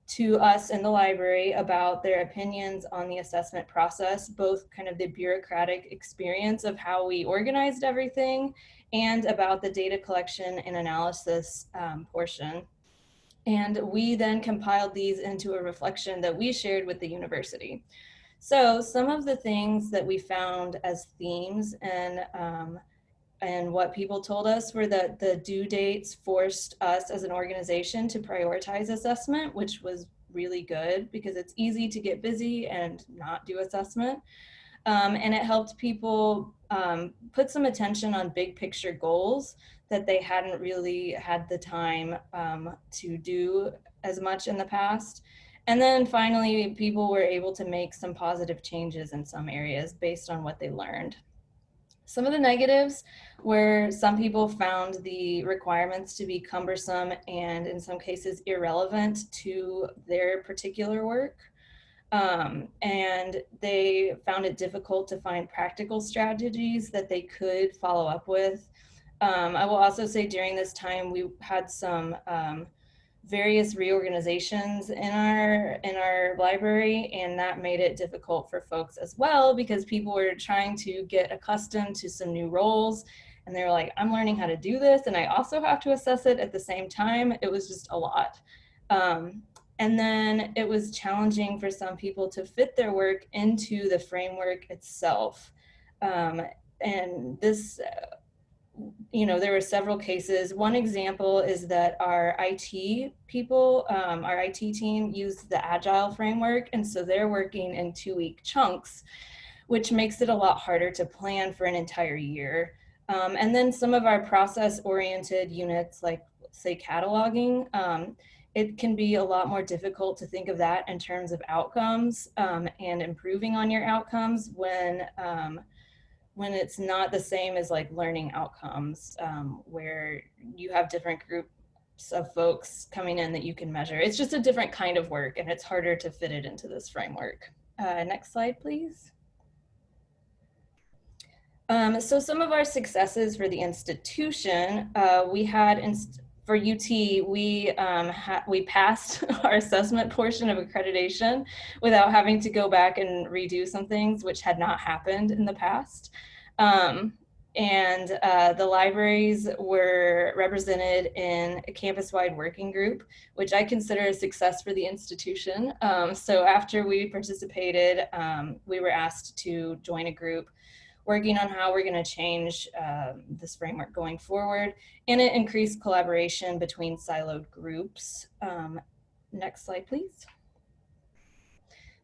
to us in the library about their opinions on the assessment process, both kind of the bureaucratic experience of how we organized everything and about the data collection and analysis portion. And we then compiled these into a reflection that we shared with the university. So some of the things that we found as themes and what people told us were that the due dates forced us as an organization to prioritize assessment, which was really good because it's easy to get busy and not do assessment. And it helped people put some attention on big picture goals that they hadn't really had the time to do as much in the past. And then finally, people were able to make some positive changes in some areas based on what they learned. Some of the negatives were some people found the requirements to be cumbersome and in some cases irrelevant to their particular work. And they found it difficult to find practical strategies that they could follow up with. I will also say during this time, we had some various reorganizations in our library, and that made it difficult for folks as well because people were trying to get accustomed to some new roles, and they were like, I'm learning how to do this and I also have to assess it at the same time. It was just a lot. And then it was challenging for some people to fit their work into the framework itself. And this, there were several cases. One example is that our IT people, our IT team used the Agile framework, and so they're working in 2-week chunks, which makes it a lot harder to plan for an entire year. And then some of our process-oriented units, like say cataloging, it can be a lot more difficult to think of that in terms of outcomes and improving on your outcomes when it's not the same as like learning outcomes, where you have different groups of folks coming in that you can measure. It's just a different kind of work, and it's harder to fit it into this framework. Next slide, please. So some of our successes for the institution, we had for UT, we passed our assessment portion of accreditation without having to go back and redo some things which had not happened in the past. The libraries were represented in a campus-wide working group, which I consider a success for the institution. So after we participated, we were asked to join a group working on how we're going to change this framework going forward, and it increased collaboration between siloed groups. Next slide, please.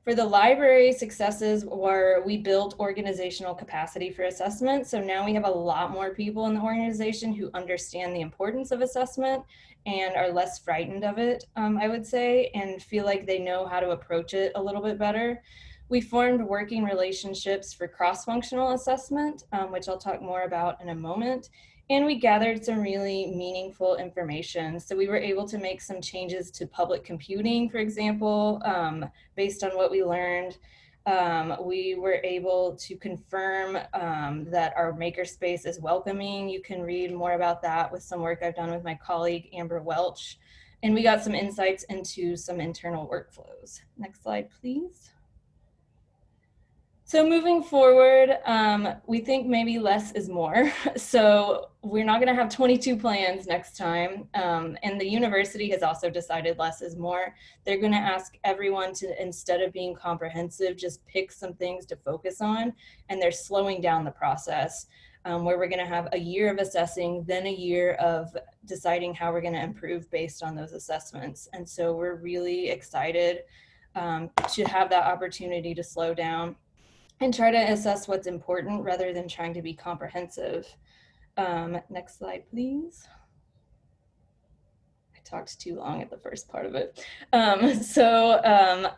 For the library, successes were we built organizational capacity for assessment. So now we have a lot more people in the organization who understand the importance of assessment and are less frightened of it, I would say, and feel like they know how to approach it a little bit better. We formed working relationships for cross-functional assessment, which I'll talk more about in a moment. And we gathered some really meaningful information. So we were able to make some changes to public computing, for example, based on what we learned. We were able to confirm that our makerspace is welcoming. You can read more about that with some work I've done with my colleague, Amber Welch. And we got some insights into some internal workflows. Next slide, please. So moving forward, we think maybe less is more. So we're not gonna have 22 plans next time. And the university has also decided less is more. They're gonna ask everyone to, instead of being comprehensive, just pick some things to focus on. And they're slowing down the process where we're gonna have a year of assessing, then a year of deciding how we're gonna improve based on those assessments. And so we're really excited to have that opportunity to slow down and try to assess what's important rather than trying to be comprehensive. Next slide, please. I talked too long at the first part of it.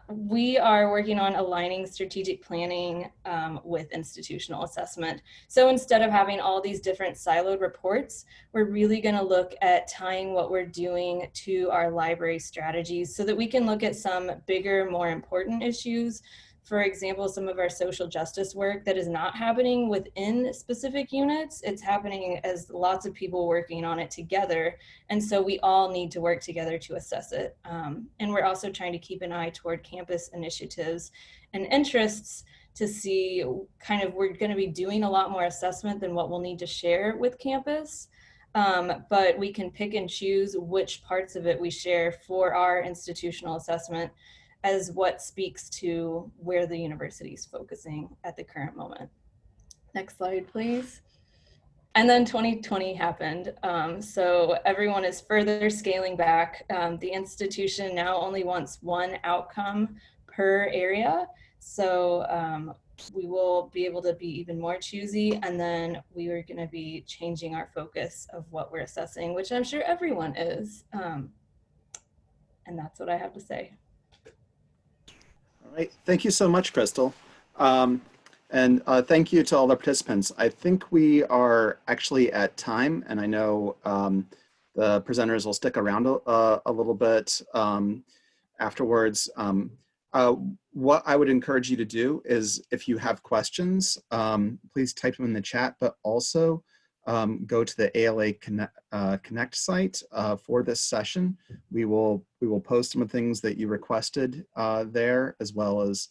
We are working on aligning strategic planning with institutional assessment. So instead of having all these different siloed reports, we're really gonna look at tying what we're doing to our library strategies so that we can look at some bigger, more important issues. For example, some of our social justice work that is not happening within specific units, it's happening as lots of people working on it together. And so we all need to work together to assess it. And we're also trying to keep an eye toward campus initiatives and interests to see kind of, we're gonna be doing a lot more assessment than what we'll need to share with campus. But we can pick and choose which parts of it we share for our institutional assessment as what speaks to where the university is focusing at the current moment. Next slide, please. And then 2020 happened. So everyone is further scaling back. The institution now only wants one outcome per area. So we will be able to be even more choosy. And then we are gonna be changing our focus of what we're assessing, which I'm sure everyone is. And that's what I have to say. All right, thank you so much, Crystal. Thank you to all the participants. I think we are actually at time, and I know the presenters will stick around a little bit afterwards. What I would encourage you to do is, if you have questions, please type them in the chat, but also go to the ALA Connect site for this session. We will post some of the things that you requested there, as well as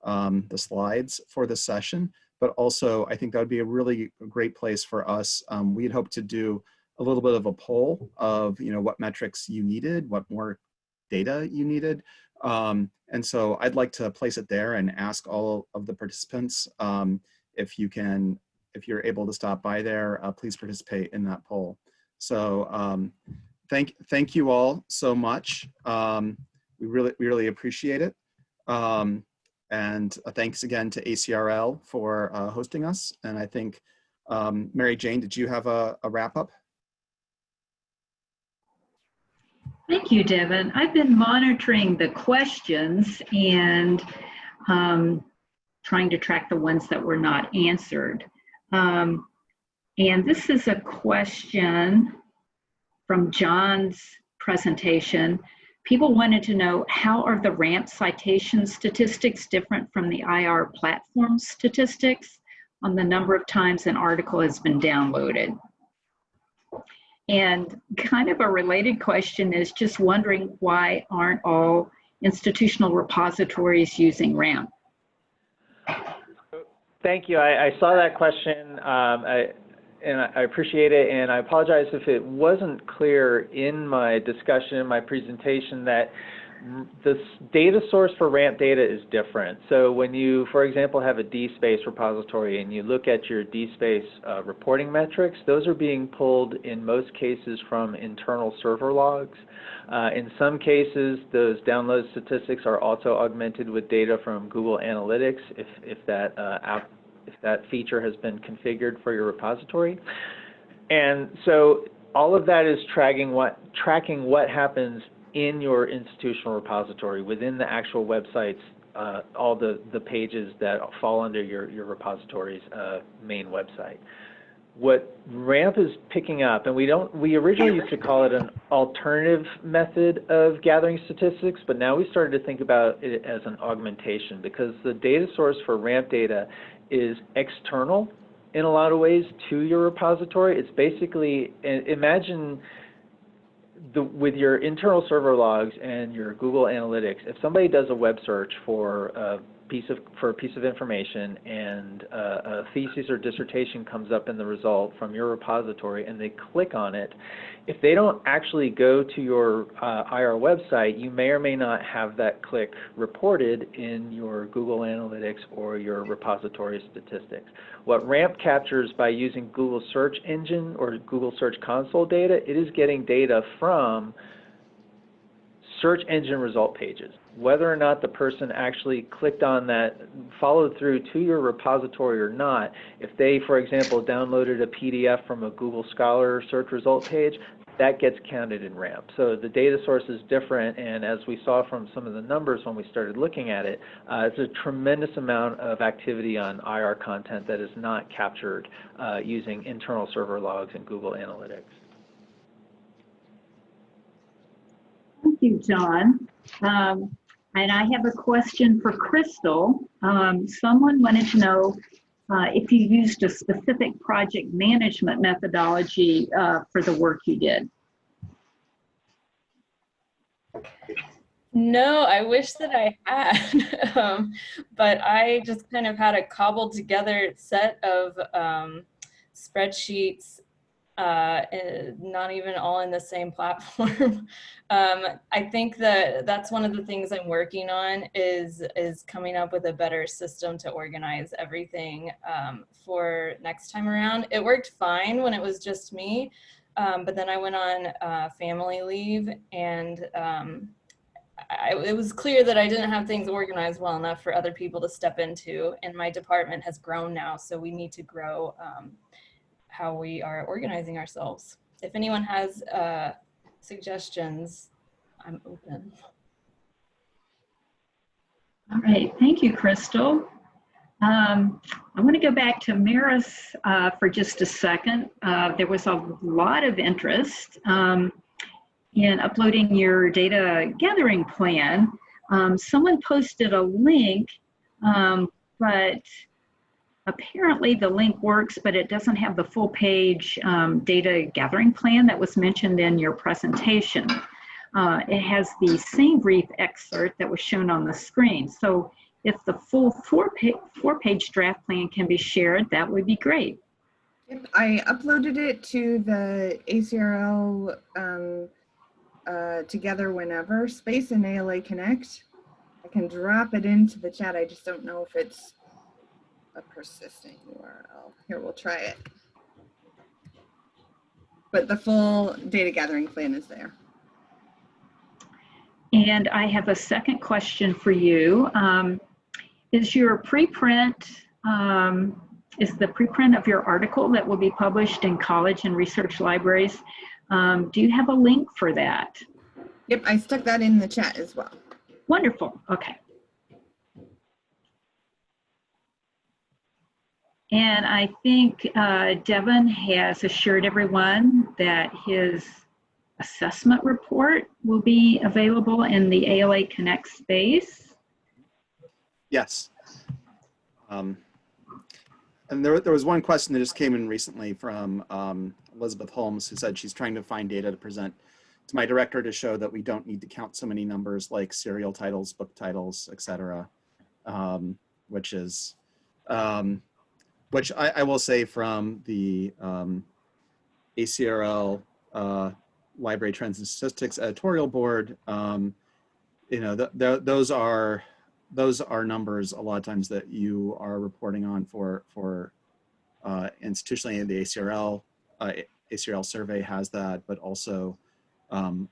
the slides for the session. But also, I think that would be a really great place for us. We'd hope to do a little bit of a poll of what metrics you needed, what more data you needed. And so I'd like to place it there and ask all of the participants if you're able to stop by there, please participate in that poll. So thank you all so much. We really appreciate it. And thanks again to ACRL for hosting us. And I think, Mary Jane, did you have a wrap up? Thank you, Devin. I've been monitoring the questions and trying to track the ones that were not answered. And this is a question from John's presentation. People wanted to know, how are the RAMP citation statistics different from the IR platform statistics on the number of times an article has been downloaded? And kind of a related question is just wondering, why aren't all institutional repositories using RAMP? Thank you. I saw that question, and I appreciate it. And I apologize if it wasn't clear in my discussion, in my presentation, that the data source for RAMP data is different. So when you, for example, have a DSpace repository and you look at your DSpace reporting metrics, those are being pulled in most cases from internal server logs. In some cases, those download statistics are also augmented with data from Google Analytics if that feature has been configured for your repository. And so all of that is tracking what happens in your institutional repository within the actual websites, all the pages that fall under your repository's main website. What RAMP is picking up, and we originally used to call it an alternative method of gathering statistics, but now we started to think about it as an augmentation, because the data source for RAMP data is external in a lot of ways to your repository. It's basically, imagine with your internal server logs and your Google Analytics, if somebody does a web search for a piece of information and a thesis or dissertation comes up in the result from your repository and they click on it, if they don't actually go to your IR website, you may or may not have that click reported in your Google Analytics or your repository statistics. What RAMP captures by using Google Search Engine or Google Search Console data, it is getting data from search engine result pages. Whether or not the person actually clicked on that, followed through to your repository or not, if they, for example, downloaded a PDF from a Google Scholar search result page, that gets counted in RAMP. So the data source is different, and as we saw from some of the numbers when we started looking at it, it's a tremendous amount of activity on IR content that is not captured using internal server logs and Google Analytics. Thank you, John. And I have a question for Crystal. Someone wanted to know if you used a specific project management methodology for the work you did. No, I wish that I had, but I just kind of had a cobbled together set of spreadsheets, not even all in the same platform. I think that that's one of the things I'm working on is coming up with a better system to organize everything for next time around. It worked fine when it was just me, but then I went on family leave, and it was clear that I didn't have things organized well enough for other people to step into, and my department has grown now, so we need to grow how we are organizing ourselves. If anyone has suggestions, I'm open. All right, thank you, Crystal. I want to go back to Maris for just a second. There was a lot of interest in uploading your data gathering plan. Someone posted a link, but apparently the link works, but it doesn't have the full page data gathering plan that was mentioned in your presentation. It has the same brief excerpt that was shown on the screen. So if the full four-page draft plan can be shared, that would be great. I uploaded it to the ACRL together whenever. Space and ALA Connect. I can drop it into the chat. I just don't know if it's a persistent URL. Here, we'll try it. But the full data gathering plan is there. And I have a second question for you. Is your preprint, is the preprint of your article that will be published in college and research libraries, do you have a link for that? Yep, I stuck that in the chat as well. Wonderful, okay. And I think Devin has assured everyone that his assessment report will be available in the ALA Connect space. Yes. And there was one question that just came in recently from Elizabeth Holmes, who said she's trying to find data to present to my director to show that we don't need to count so many numbers like serial titles, book titles, etc. Which I will say from the ACRL Library Trends and Statistics editorial board, you know, those are numbers a lot of times that you are reporting on for institutionally. The ACRL survey has that, but also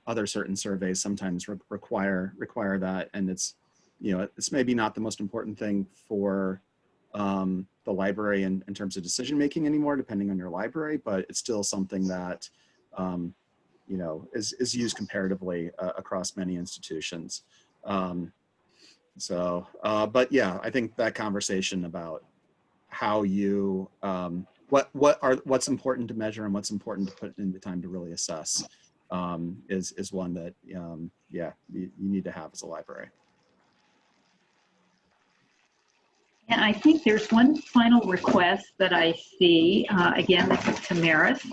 other certain surveys sometimes require that, and it's, you know, it's maybe not the most important thing for the library in terms of decision making anymore, depending on your library, but it's still something that you know, is used comparatively across many institutions. But yeah, I think that conversation about how you what's important to measure and what's important to put in the time to really assess is one that yeah, you need to have as a library. And I think there's one final request that I see. Again, this is Tamaris.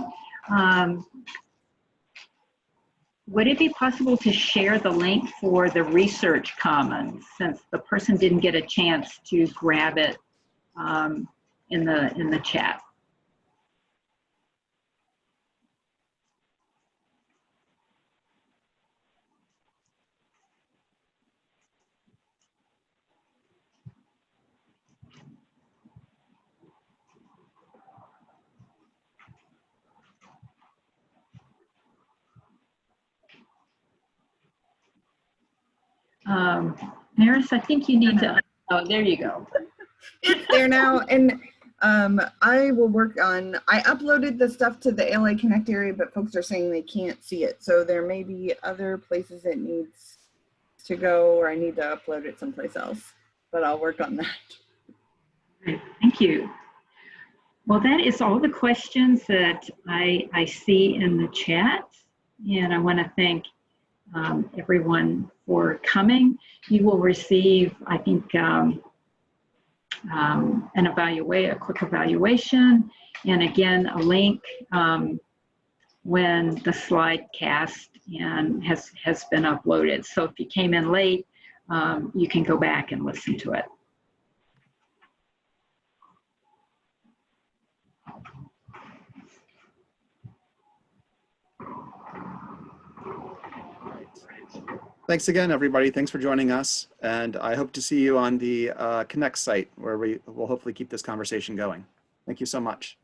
Would it be possible to share the link for the Research Commons, since the person didn't get a chance to grab it in the chat? Maris, I think you need to, oh, there you go. It's there now, and I will work on, I uploaded the stuff to the ALA Connect area, but folks are saying they can't see it. So there may be other places it needs to go, or I need to upload it someplace else, but I'll work on that. Great, thank you. Well, that is all the questions that I see in the chat, and I want to thank everyone for coming. You will receive, I think, a quick evaluation, and again, a link when the slide cast and has been uploaded. So if you came in late, you can go back and listen to it. Thanks again, everybody. Thanks for joining us. And I hope to see you on the Connect site, where we will hopefully keep this conversation going. Thank you so much.